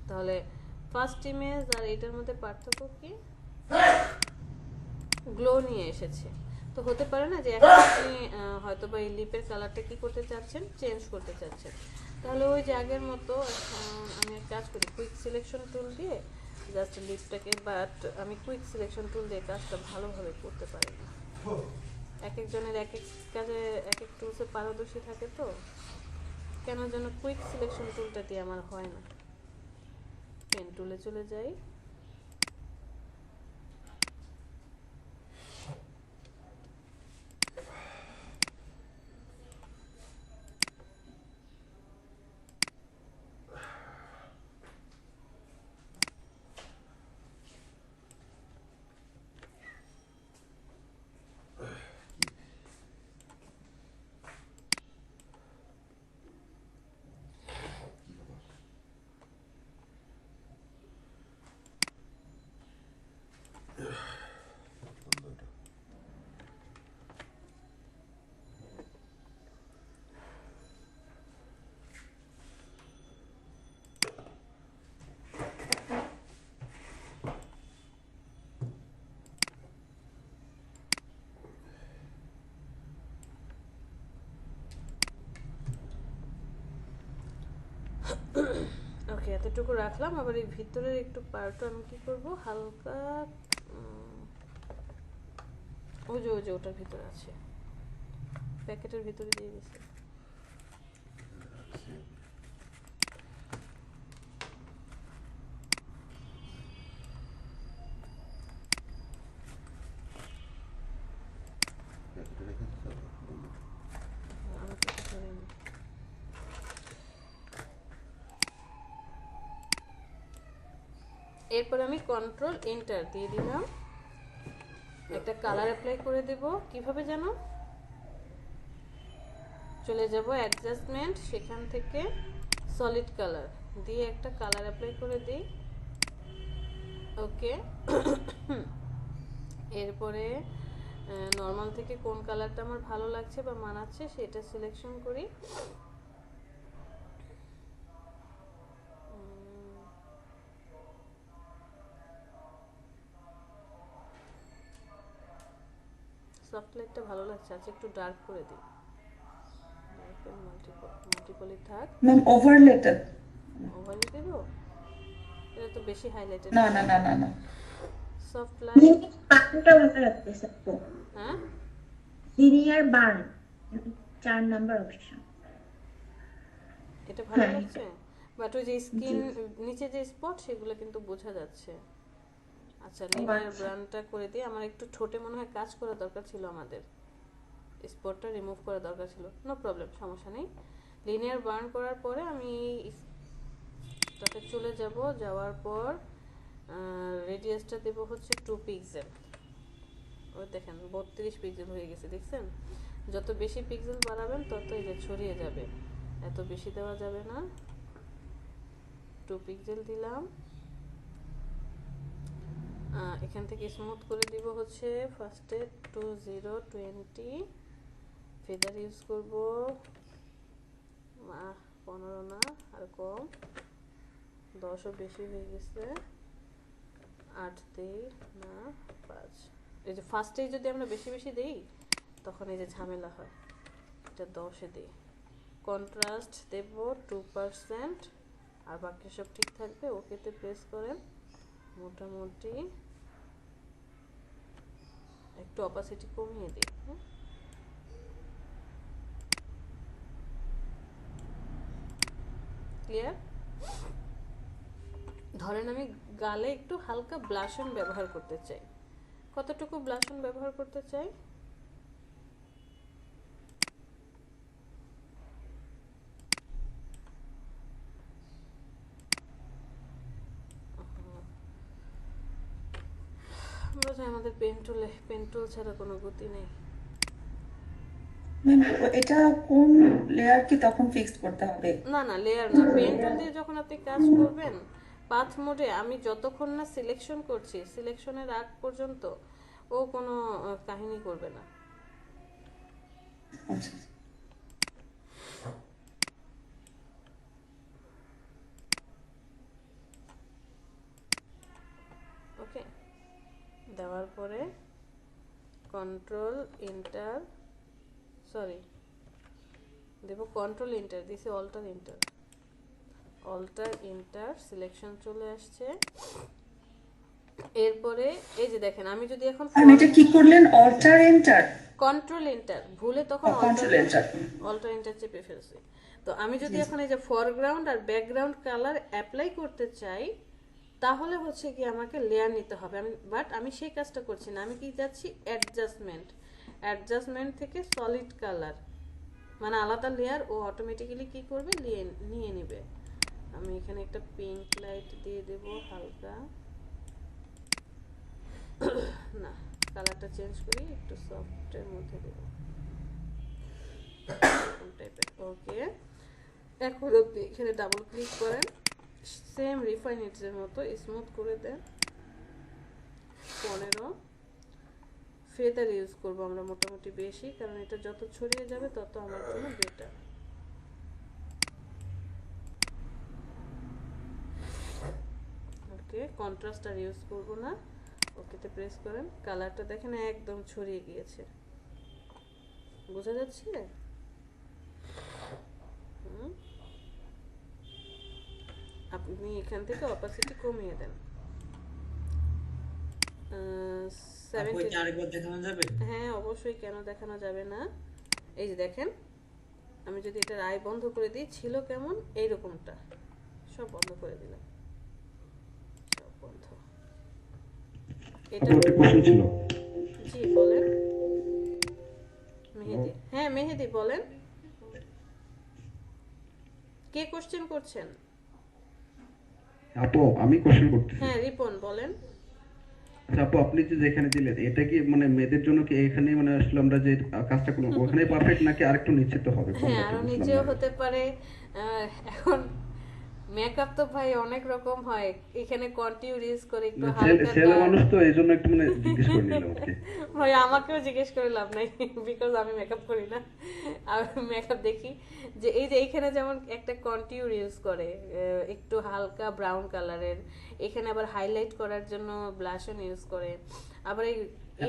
তাহলে ফার্স্ট ইমেজ আর এটার মধ্যে পার্থক্য কি, গ্লো নিয়ে এসেছে। তো হতে পারে না যে এখন আপনি হয়তো বা এই লিপের কালারটা কি করতে চাচ্ছেন, চেঞ্জ করতে চাচ্ছেন, তাহলে ওই যে আগের মতো আমি এক কাজ করি, কুইক সিলেকশন টুল দিয়ে জাস্ট লিপটাকে, বাট আমি কুইক সিলেকশন টুল দিয়ে কাজটা ভালোভাবে করতে পারি না। এক একজনের এক এক কাজে এক এক টুলসে পারদর্শী থাকে, তো কেন যেন কুইক সিলেকশন টুলটা দিয়ে আমার হয় না। পেন টুলে চলে যাই, ওকে এতটুকু রাখলাম। আবার এই ভিতরের একটু পার্টও আমি কি করব, হালকা ওই যে ওটার ভিতরে আছে, প্যাকেটের ভিতরে দিয়ে দিয়েছি। এরপর আমি কন্ট্রোল এন্টার দিয়ে দিলাম, একটা কালার অ্যাপ্লাই করে দেব। কিভাবে জানো, চলে যাব অ্যাডজাস্টমেন্ট, সেখান থেকে সলিড কালার দিয়ে একটা কালার অ্যাপ্লাই করে দিই। ওকে, এরপরে নর্মাল থেকে কোন কালারটা আমার ভালো লাগছে বা মানাচ্ছে সেটা সিলেকশন করি। সফট লাইটটা ভালো লাগছে, আচ্ছা একটু ডার্ক করে দিই, মাল্টিপলি থাক। ম্যাম ওভারলেটা ওভারলে দেব, এটা তো বেশি হাইলাইটেড। না না না না না, সফট লাইট, বাটনটা ভালো লাগতেছে আপু। হ্যাঁ লিনিয়ার বার্ন 4 নাম্বার অপশন, এটা ভালো লাগছে, বাট ওই যে স্কিন নিচে যে স্পট সেগুলো কিন্তু বোঝা যাচ্ছে। আচ্ছা লিনিয়ার ব্রান্ডটা করে দিয়ে, আমার একটু ঠোঁটে মনে হয় কাজ করা দরকার ছিল, আমাদের স্পটটা রিমুভ করা দরকার ছিল। নো প্রবলেম, সমস্যা নেই। লিনিয়ার বার্ন করার পরে আমি তাতে চলে যাব, যাওয়ার পর রেডিয়াসটা দেব হচ্ছে 2 পিক্সেল। ওই দেখেন 32 পিক্সেল হয়ে গেছে, দেখছেন? যত বেশি পিক্সেল বাড়াবেন তত এই যে ছড়িয়ে যাবে, এত বেশি দেওয়া যাবে না। 2 পিক্সেল দিলাম। এখান থেকে স্মুথ করে দিব হচ্ছে ফার্স্টে 2020, ফেদার ইউজ করব 15 না, আর কম, 10ও বেশি হয়ে গেছে, 8 দেই না, 5। এই যে ফার্স্টেই যদি আমরা বেশি বেশি দেই তখন এই যে ঝামেলা হয়, এটা 10-এ দিই। কন্ট্রাস্ট দেব 2%, আর বাকি সব ঠিক থাকবে। ওকেতে প্রেস করেন। মোটামুটি একটু অপাসিটি কমিয়ে দিই। হ্যাঁ, ক্লিয়ার? ধরেন আমি গালে একটু হালকা ব্লাশন ব্যবহার করতে চাই। কতটুকু ব্লাশন ব্যবহার করতে চাই? আমরা চাই আমাদের পেন টুল ছাড়া কোনো গতি নেই। ম্যাম, এটা কোন লেয়ার কি তখন ফিক্সড করতে হবে? না না, লেয়ার না, পেন টুল দিয়ে যখন আপনি কাজ করবেন পাথ মোডে, আমি যতক্ষণ না সিলেকশন করছি, সিলেকশনের আগ পর্যন্ত ও কোনো কাহিনী করবে না। আচ্ছা, ওকে, দেওয়ার পরে কন্ট্রোল ইন্টার, সরি দেব কন্ট্রোল ইন্টার, দিছি alter enter, alter enter, selection চলে আসছে। এরপরে এই যে দেখেন, আমি যদি এখন ম্যাম এটা কি করলেন? Alter enter? কন্ট্রোল এন্টার, ভুলে তখন কন্ট্রোল এন্টার। অল্টার এন্টার চেপে ফেলছি। তো আমি যদি এখন এই যে ফরগ্রাউন্ড আর ব্যাকগ্রাউন্ড কালার অ্যাপ্লাই করতে চাই, তাহলে হচ্ছে কি আমাকে লেয়ার নিতে হবে। আমি সেই কাজটা করছি না, আমি কি যাচ্ছি অ্যাডজাস্টমেন্ট থেকে সলিড কালার, মানে আলাদা লেয়ার ও অটোমেটিক্যালি কি করবে, নিয়ে নেবে। আমি এখানে একটা পিঙ্ক লাইট দিয়ে দেব হালকা, না কালারটা চেঞ্জ করি, একটু সফটের মধ্যে দেব টাইপের। ওকে, এখন আপনি এখানে ডাবল ক্লিক করেন, সেম রিফাইন এর মতো স্মুথ করে দেন। 15 ফেদার ইউজ করবো আমরা মোটামুটি বেশি, কারণ এটা যত ছড়িয়ে যাবে তত আমার জন্য বেটার। ওকে, কন্ট্রাস্ট আর ইউজ করবো না। ওকেতে প্রেস করেন, কালারটা দেখেন একদম ছড়িয়ে গিয়েছে, বোঝা যাচ্ছে? আপনি এখান থেকে অপাসিটি কমিয়ে দেন, 70। আরেকবার দেখানো যাবে? হ্যাঁ অবশ্যই, কেন দেখানো যাবে না। এই যে দেখেন, আমি যদি এটার আই বন্ধ করে দিই, ছিল কেমন এইরকমটা, সব বন্ধ করে দিলাম, সব বন্ধ। এটা একটা কোশ্চেন ছিল। জি বলেন মেহেদি। হ্যাঁ মেহেদি বলেন, কে কোশ্চেন করছেন? আপু আমি কোশ্চেন করতেছি। হ্যাঁ রিপন বলেন। আচ্ছা আপু, আপনি যে যেখানে দিলেন, এটা কি মানে মেয়েদের জন্য কি এখানে মানে আসলে আমরা যে কাজটা করবো ওখানে পারফেক্ট, নাকি আরেকটু নিচে তো হবে? হ্যাঁ কোনটা আরো বুঝলাম নিচেও না। হতে পারে। এখন মেকআপ তো ভাই অনেক রকম হয়, এখানে কন্টিনিউ ইউজ করে একটু হালকা ছেলে মানুষ তো এই জন্য একটু মানে জিজ্ঞেস করে নিলাম আর কি। ভাই আমাকেও জিজ্ঞেস করে লাভ নাই, বিকজ আমি মেকআপ করি না, আমি মেকআপ দেখি। যে এই যে এইখানে যেমন একটা কন্টিনিউ ইউজ করে একটু হালকা ব্রাউন কালারের, এখানে আবার হাইলাইট করার জন্য ব্লাশন ইউজ করে, আবার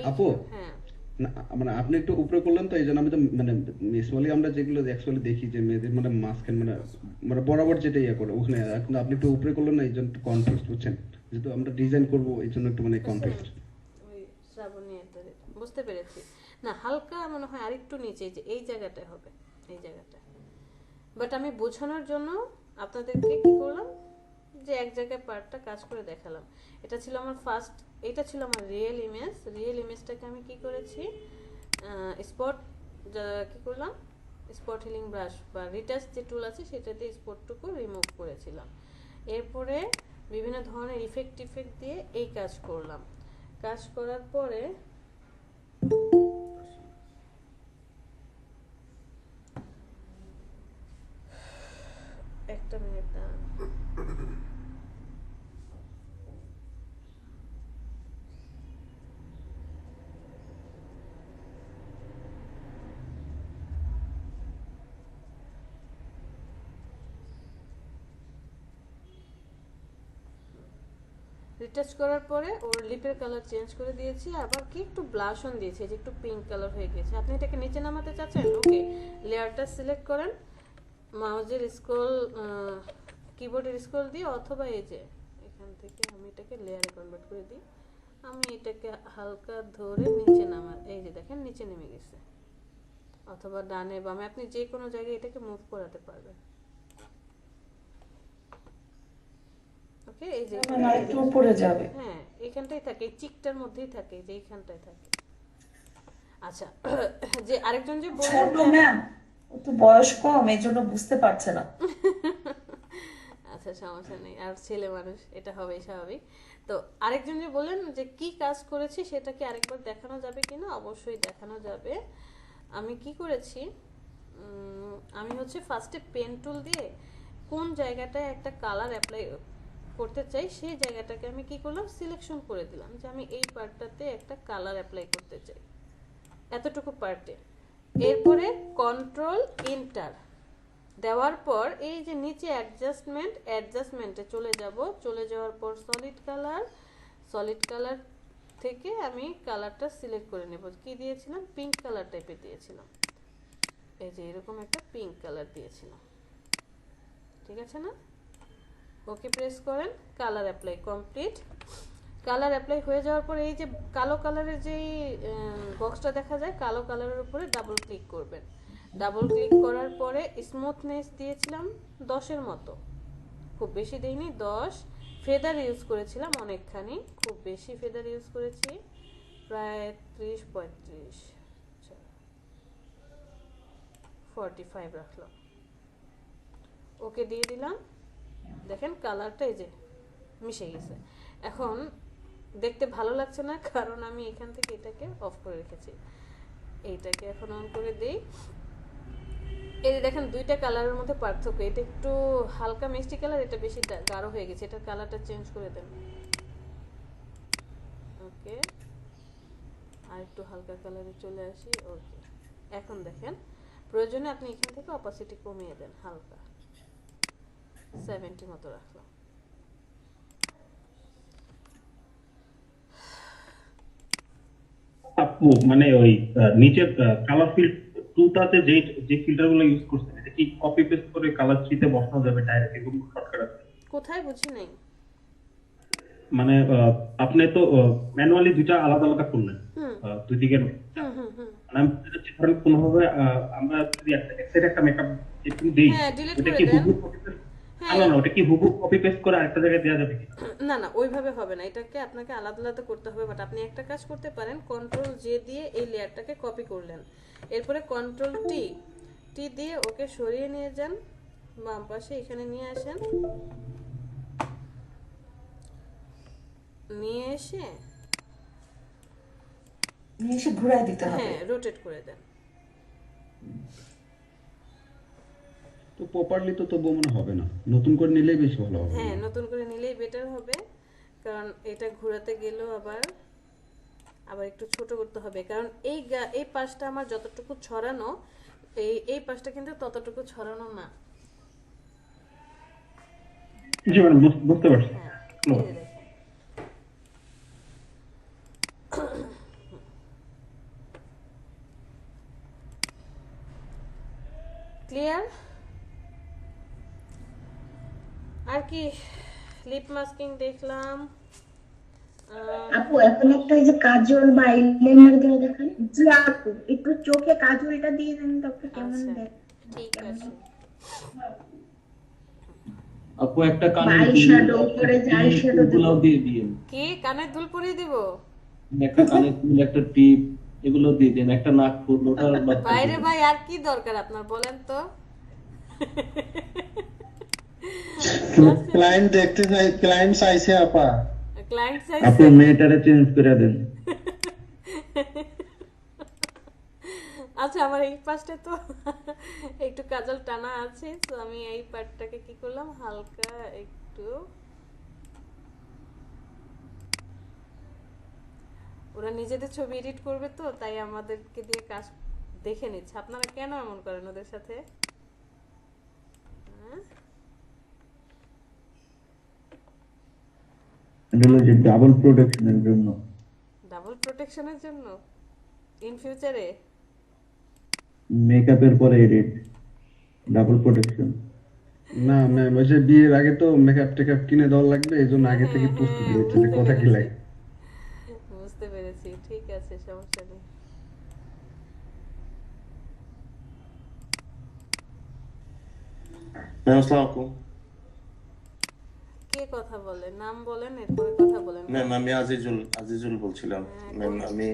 আপু, হ্যাঁ না মানে আপনি একটু উপরে করলেন তো, এই জন্য আমি তো মানে মিসওয়ালি আমরা যেগুলো অ্যাকচুয়ালি দেখি যে মেয়েদের মানে মাঝখান মানে মানে বরাবর যেটা ইয়ে করে ওখানে, কিন্তু আপনি একটু উপরে করলেন না, এই জন্য একটু কনফিউজ বুঝছেন, যেহেতু আমরা ডিজাইন করবো এই জন্য একটু মানে কনফিউজ। ওই শ্রাবণী বুঝতে পেরেছি। না হালকা মনে হয় আরেকটু নিচে, যে এই জায়গাটায় হবে, এই জায়গাটা। বাট আমি বোঝানোর জন্য আপনাদেরকে কি করলাম, যে এক জায়গায় পার্টটা কাজ করে দেখালাম। এটা ছিল আমার ফার্স্ট, এটা ছিল আমার রিয়েল ইমেজটাকে আমি কি করেছি, স্পট কি করলাম, স্পট হিলিং ব্রাশ বা রিটাচ যে টুল আছে সেটা দিয়ে স্পটটুকু রিমুভ করেছিলাম। এরপরে বিভিন্ন ধরনের ইফেক্ট দিয়ে এই কাজ করলাম। কাজ করার পরে একটা মিনিট না, রিটাচ করার পরে ওর লিপের কালার চেঞ্জ করে দিয়েছি, আবার কি একটু ব্লাশ অন দিয়েছি, যে একটু পিঙ্ক কালার হয়ে গেছে। আপনি এটাকে নিচে নামাতে চাচ্ছেন, ওকে, লেয়ারটা সিলেক্ট করেন, মাউজের স্ক্রল কিবোর্ডের স্ক্রল দিয়ে, অথবা এই যে এখান থেকে আমি এটাকে লেয়ারে কনভার্ট করে দিই। আমি এটাকে হালকা ধরে নিচে নামার, এই যে দেখেন নিচে নেমে গেছে, অথবা ডানে বামে আপনি যে কোনো জায়গায় এটাকে মুভ করাতে পারবেন। ওকে, এই যে মানে আরেকটু উপরে যাবে। হ্যাঁ এখানটাই থাকে, এই চিকটার মধ্যেই থাকে, যে এইখানটায় থাকে। আচ্ছা যে আরেকজন যে ছোট বললেন, ম্যাম, ও তো বয়স কম, এই জন্য বুঝতে পারছে না। আচ্ছা সমস্যা নেই, আর ছেলে মানুষ, এটা হবেই স্বাভাবিক। তো আরেকজন যে বললেন যে কি কাজ করেছি সেটা কি আরেকবার দেখানো যাবে কিনা, অবশ্যই দেখানো যাবে। আমি কি করেছি, আমি হচ্ছে ফার্স্টে পেন টুল দিয়ে কোন জায়গাটায় একটা কালার অ্যাপ্লাই করতে চাই সেই জায়গাটাকে আমি কি করলাম, সিলেকশন করে দিলাম যে আমি এই পার্টটাতে একটা কালার অ্যাপ্লাই করতে চাই, এতটুকু পার্টে। এরপরে কন্ট্রোল এন্টার দেওয়ার পর এই যে নিচে অ্যাডজাস্টমেন্টে চলে যাব, চলে যাওয়ার পর সলিড কালার থেকে আমি কালারটা সিলেক্ট করে নেব। কি দিয়েছিলাম, পিঙ্ক কালার টাইপের দিয়েছিলাম, এই যে এরকম একটা পিঙ্ক কালার দিয়েছিলাম, ঠিক আছে না? ওকে প্রেস করেন, colour apply complete. Colour apply হয়ে যাওয়ার পর এই যে কালো কালারের যে বক্সটা দেখা যায়, কালো কালারের উপরে ডাবল ক্লিক করবেন। ডাবল ক্লিক করার পরে স্মুথনেস দিয়েছিলাম 10-এর মতো, খুব বেশি দেইনি, 10। ফেদার ইউজ করেছিলাম অনেকখানি, খুব বেশি ফেদার ইউজ করেছি, প্রায় 30-35, আচ্ছা 45 রাখলাম। ওকে দিয়ে দিলাম, দেখেন কালারটা এই যে মিশে গেছে। এখন দেখতে ভালো লাগছে না, কারণ আমি এখান থেকে এটাকে অফ করে রেখেছি। এইটাকে এখন অন করে দিই। এই যে দেখেন দুইটা কালারের মধ্যে পার্থক্য, এটা একটু হালকা মিষ্টি কালার, এটা বেশি গাঢ় হয়ে গেছে, এটার কালারটা চেঞ্জ করে দেন। ওকে, আর একটু হালকা কালারে চলে আসি। ওকে, এখন দেখেন প্রয়োজনে আপনি এখান থেকে অপাসিটি কমিয়ে দেন, হালকা 70 মতো রাখলাম। আপু মানে ওই নিচের কালার ফিল্ড টুটাতে যে যে ফিল্টার গুলো ইউজ করছেন এটা কি কপি পেস্ট করে কালার থ্রিতে বসানো যাবে ডাইরেক্ট, এবং শর্টকাট আছে? কোথায় বুঝি নাই। মানে আপনি তো ম্যানুয়ালি দুইটা আলাদা আলাদা করলেন, দুই দিকের মানে আমি বলতে চাচ্ছি, ধরেন কোনোভাবে আমরা যদি একটা মেকআপ দেই, হ্যাঁ ডিলিট ওটা করে কি দেন। হুবহু কপি পেস্ট? না না, ওটা কি হুবহু কপি পেস্ট করে আরেকটা জায়গায় দেওয়া যাবে কি? না না, ওইভাবে হবে না, এটাকে আপনাকে আলাদা আলাদা করতে হবে। বাট আপনি একটা কাজ করতে পারেন, কন্ট্রোল জে দিয়ে এই লেয়ারটাকে কপি করলেন, এরপরে কন্ট্রোল টি দিয়ে ওকে সরিয়ে নিয়ে যান বাম পাশে, এখানে নিয়ে আসেন, নিয়ে এসে ঘুরাই দিতে হবে। হ্যাঁ রোটেট করে দেন। তো প্রপারলি তো তবুও মনে হবে না, নতুন করে নিলেই বেশি ভালো হবে। হ্যাঁ নতুন করে নিলেই বেটার হবে, কারণ এটা ঘোরাতে গেলেও আবার একটু ছোট করতে হবে, কারণ এই পাশটা আমার যতটুকু ছড়ানো, এই পাশটা কিন্তু ততটুকু ছড়ানো না। জি ম্যাডাম, বুঝতে পারছি। হ্যাঁ এই যে দেখেন, ক্লিয়ার? আর কি লিপ মাস্কিং দেখলাম। আপু এখন একটা ওই যে কাজল বা আইলাইনার দিয়ে দেখান। জি আপু, একটু চোখে কাজলটা দিয়ে দেন তো আপু, কেমন আচ্ছা দেখ। ঠিক আছে। আপু একটা কানে আই শ্যাডো করে আই শ্যাডো গুলো দিয়ে দিন, কি কানের দুল পরিয়ে দিব? একটা কানে দুল, একটা টিপ, এগুলো দিয়ে দিন, একটা নাক ফুল, ওটা বাইরে ভাই আর কি দরকার আপনার বলেন তো? ক্লায়েন্ট দেখতে চাই, ক্লায়েন্ট চাইছে আপা। ক্লায়েন্ট আপু সাইজ মেয়েটারে চেঞ্জ করে দেন। আচ্ছা আমার এই পাশটা তো একটু কাজল টানা আছে, তো আমি এই পার্টটাকে কি করলাম, হালকা একটু, ওরা নিজেদের ছবি এডিট করবে তো তাই আমাদেরকে দিয়ে কাজ দেখে নিচ্ছে। আপনারা কেন এমন করেন ওদের সাথে? এটা হলো যে ডাবল প্রোটেকশনের জন্য। ডাবল প্রোটেকশনের জন্য ইন ফিউচারে? মেকআপের পরে এডিট, ডাবল প্রোটেকশন। না ম্যাম, ওই যে বিয়ের আগে তো মেকআপ টেকআপ কিনে দেওয়া লাগবে, এই জন্য আগে থেকে প্রস্তুতি নিচ্ছে যে কথা কি লাগে। বুঝতে পেরেছি, ঠিক আছে, সমস্যা নেই। আসসালামু আলাইকুম কে কথা বলে? নাম বলেন, এরপরে কথা বলেন। ম্যাম, আমি আজিজুল বলছিলাম। ম্যাম, আমি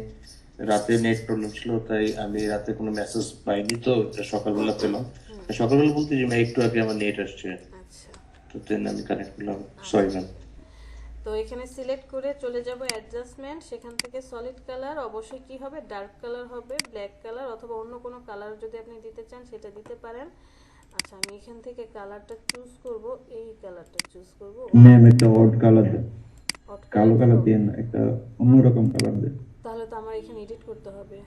রাতে নেট প্রবলেম ছিল, তাই আমি রাতে কোনো মেসেজ পাইনি, তো এটা সকালবেলা পেলাম। সকালবেলা বলতে যে একটু আগে আমার নেট আসছে, আচ্ছা, তো দেন আমি কানেক্ট করলাম। Sorry ma'am. তো এখানে সিলেক্ট করে চলে যাব অ্যাডজাস্টমেন্ট, সেখান থেকে সলিড কালার, অবশ্যই কি হবে, ডার্ক কালার হবে, ব্ল্যাক কালার অথবা অন্য কোনো কালার যদি আপনি দিতে চান সেটা দিতে পারেন। আচ্ছা, আমি এখান থেকে কালারটা চুজ করব, এই কালারটা চুজ করব। ম্যাম একটা অড কালার দেন, কালো কালার দেন, একটা অন্যরকম কালার দেন। তাহলে তো আমার এখানে এডিট করতে হবে।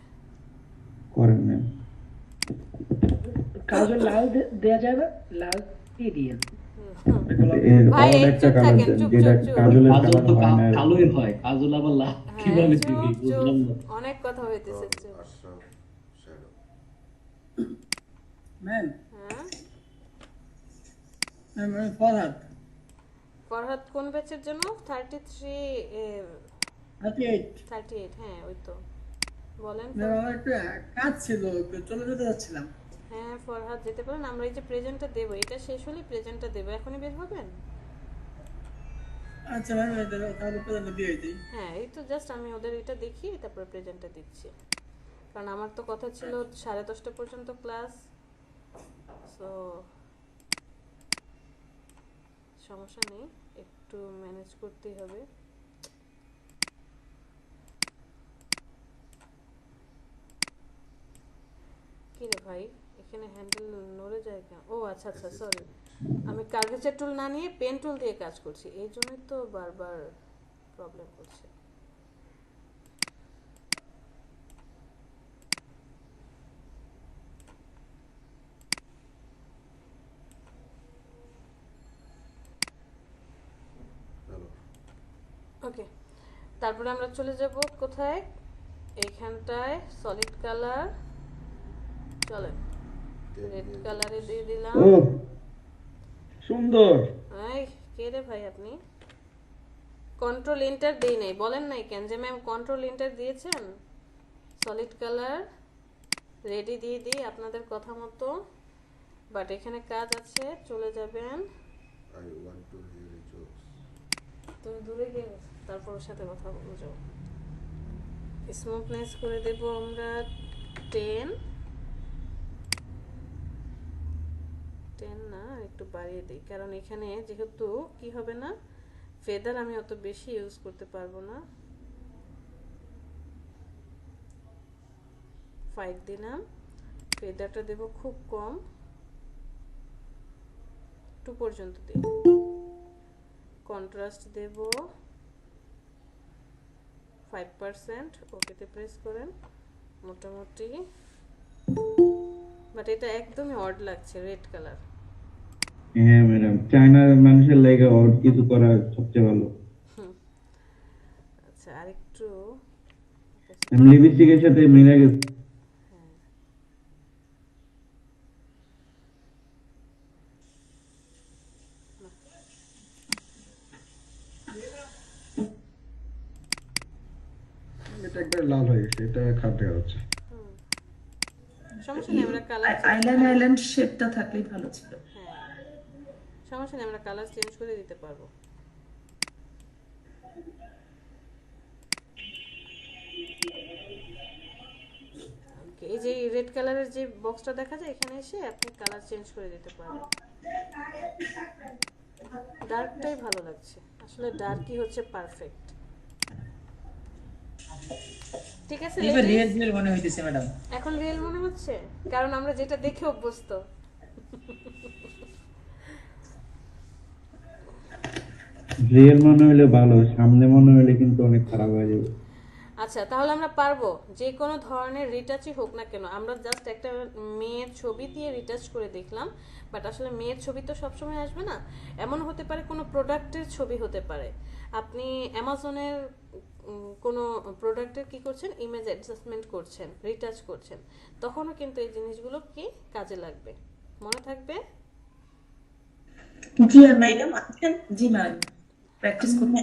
করেন ম্যাম। কাজল লাল দেয়া যাবে, লাল দিয়ে দিয়েন। এর ভাই, অড এই একটা চুপ কালার থাকেন, দেন চুপ, যেটা চুপ, চুপ। কাজলের কাজল কালার তো হয় না। কালোই হয়, কাজল আবার লাল কিভাবে দিবি বুঝলাম না। অনেক কথা হইতেছে। ম্যাম, হ্যাঁ, ম্যাম ফরহাদ ফরহাদ কোন ব্যাচের জন্য? 38, হ্যাঁ ওই তো। বলেন। ম্যাম, আমার একটু কাজ ছিল, চলে যেতে যাচ্ছিলাম। হ্যাঁ ফরহাদ, যেতে পারেন। আমরা এই যে প্রেজেন্টটা দেবো, এটা শেষ হলে প্রেজেন্টটা দেবো। এখনই বের হবেন? আচ্ছা ম্যাম, তাহলে প্রেজেন্ট দিয়ে দিই। হ্যাঁ, এই তো জাস্ট আমি ওদের এটা দেখি, তারপরে প্রেজেন্টটা দিচ্ছি, কারণ আমার তো কথা ছিল 10:30 পর্যন্ত ক্লাস। সো সমস্যা নেই, একটু ম্যানেজ করতেই হবে। কি রে ভাই, এখানে হ্যান্ডেল নড়ে যায় কেন? ও আচ্ছা আচ্ছা, সরি, আমি কার্ভেচার টুল না নিয়ে পেন টুল দিয়ে কাজ করছি, এই জন্যই তো বারবার প্রবলেম করছে। ওকে, তারপরে আমরা চলে যাব কোথায়? এইখানটায় সলিড কালার, চলেন রেড কালারে দিয়ে দিলাম। ও সুন্দর। এই কে রে ভাই আপনি? কন্ট্রোল এন্টার দেই নাই, বলেন নাই কেন যে ম্যাম কন্ট্রোল এন্টার দিয়েছেন? সলিড কালার রেডি দিয়ে দিই আপনাদের কথা মতো, বাট এখানে কাজ আছে, চলে যাবেন। তুমি দূরে গিয়ে তারপর ওর সাথে কথা বলছো। স্মুথনেস করে দেব আমরা 10 না, একটু বাড়িয়ে দিই, কারণ এখানে যেহেতু কি হবে না, ফেদার আমি অত বেশি ইউজ করতে পারবো না। 5 দিলাম, ফেদারটা দেব খুব কম, 2 পর্যন্ত দিই। কন্ট্রাস্ট দেব 5%, ওকেতে প্রেস করেন। মোটামুটি, বাট এটা একদমই অড লাগছে, রেড কালার। হ্যাঁ ম্যাডাম, চায়নার মানুষের লাগে অড কিছু করা সবচেয়ে ভালো। আচ্ছা, আরেকটু লিপস্টিকের সাথে মিলে গেছে। এটা একবার লাল হয়ে গেছে, এটা খারাপ দেখা যাচ্ছে। সমস্যা নেই, আমরা কালার আইল্যান্ড শেপটা থাকলেই ভালো ছিল। হ্যাঁ, সমস্যা নেই, আমরা কালার চেঞ্জ করে দিতে পারবো। এই যে রেড কালারের যে বক্সটা দেখা যায়, এখানে এসে আপনি কালার চেঞ্জ করে দিতে পারবেন। ডার্কটাই ভালো লাগছে, আসলে ডার্কই হচ্ছে পারফেক্ট। ঠিক আছে, এবার রিয়েল মনে হইতেছে ম্যাডাম। এখন রিয়েল মনে হচ্ছে, কারণ আমরা যেটা দেখে অভ্যস্ত। রিয়েল মনে হলে ভালো, সামনে মনে হলে কিন্তু অনেক খারাপ হয়ে যাবে। আচ্ছা, তাহলে আমরা পারবো যে কোনো ধরনের রিটাচই হোক না কেন, আমরা জাস্ট একটা মেয়ের ছবি দিয়ে রিটাচ করে দেখলাম, বাট আসলে মেয়ের ছবি তো সবসময় আসবে না। এমন হতে পারে কোনো প্রোডাক্টের ছবি হতে পারে, আপনি অ্যামাজনের কোনো প্রোডাক্টের কি করছেন, ইমেজ অ্যাডজাস্টমেন্ট করছেন, রিটাচ করছেন, তখনও কিন্তু এই জিনিসগুলো কি কাজে লাগবে, মনে থাকবে। জি ম্যাডাম। জি ম্যাম, প্র্যাকটিস করতে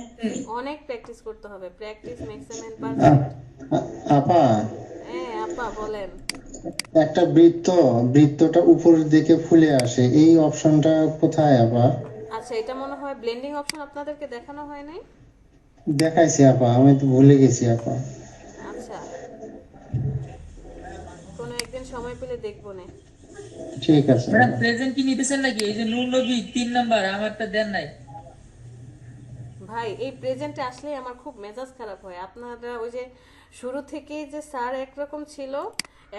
অনেক প্র্যাকটিস করতে হবে, practice makes a man uh- perfect. আপা, হ্যাঁ আপা বলেন। একটা বৃত্তটা উপরের দিকে ফুলে আসে, এই অপশনটা কোথায় আপা? আচ্ছা, এটা মনে হয় ব্লেন্ডিং অপশন আপনাদেরকে দেখানো হয় নাই। দেখাইছি আপা, আমি তো ভুলে গেছি আপা। আচ্ছা, কোনো একদিন সময় পেলে দেখবো না। ঠিক আছে ম্যাডাম আপা। প্রেজেন্ট কি নিতেছেন নাকি? এই যে নূর নবী 3 নাম্বার আমারটা দেন নাই। ভাই এই প্রেজেন্টে আসলেই আমার খুব মেজাজ খারাপ হয়। আপনারা ওই যে শুরু থেকেই যে স্যার একরকম ছিল,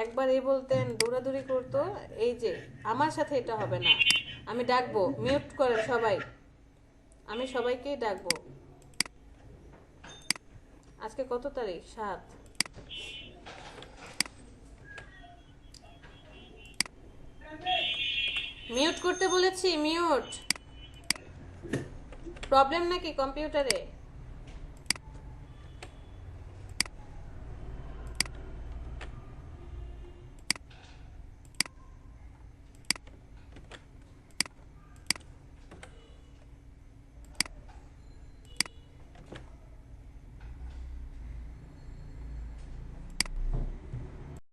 একবার এই বলতেন দৌড়াদৌড়ি করতো, এই যে আমার সাথে এটা হবে না। আমি ডাকবো, মিউট করেন সবাই, আমি সবাইকেই ডাকবো। আজকে কত তারিখ? 7। মিউট করতে বলেছি, মিউট। প্রবলেম নাকি কম্পিউটারে?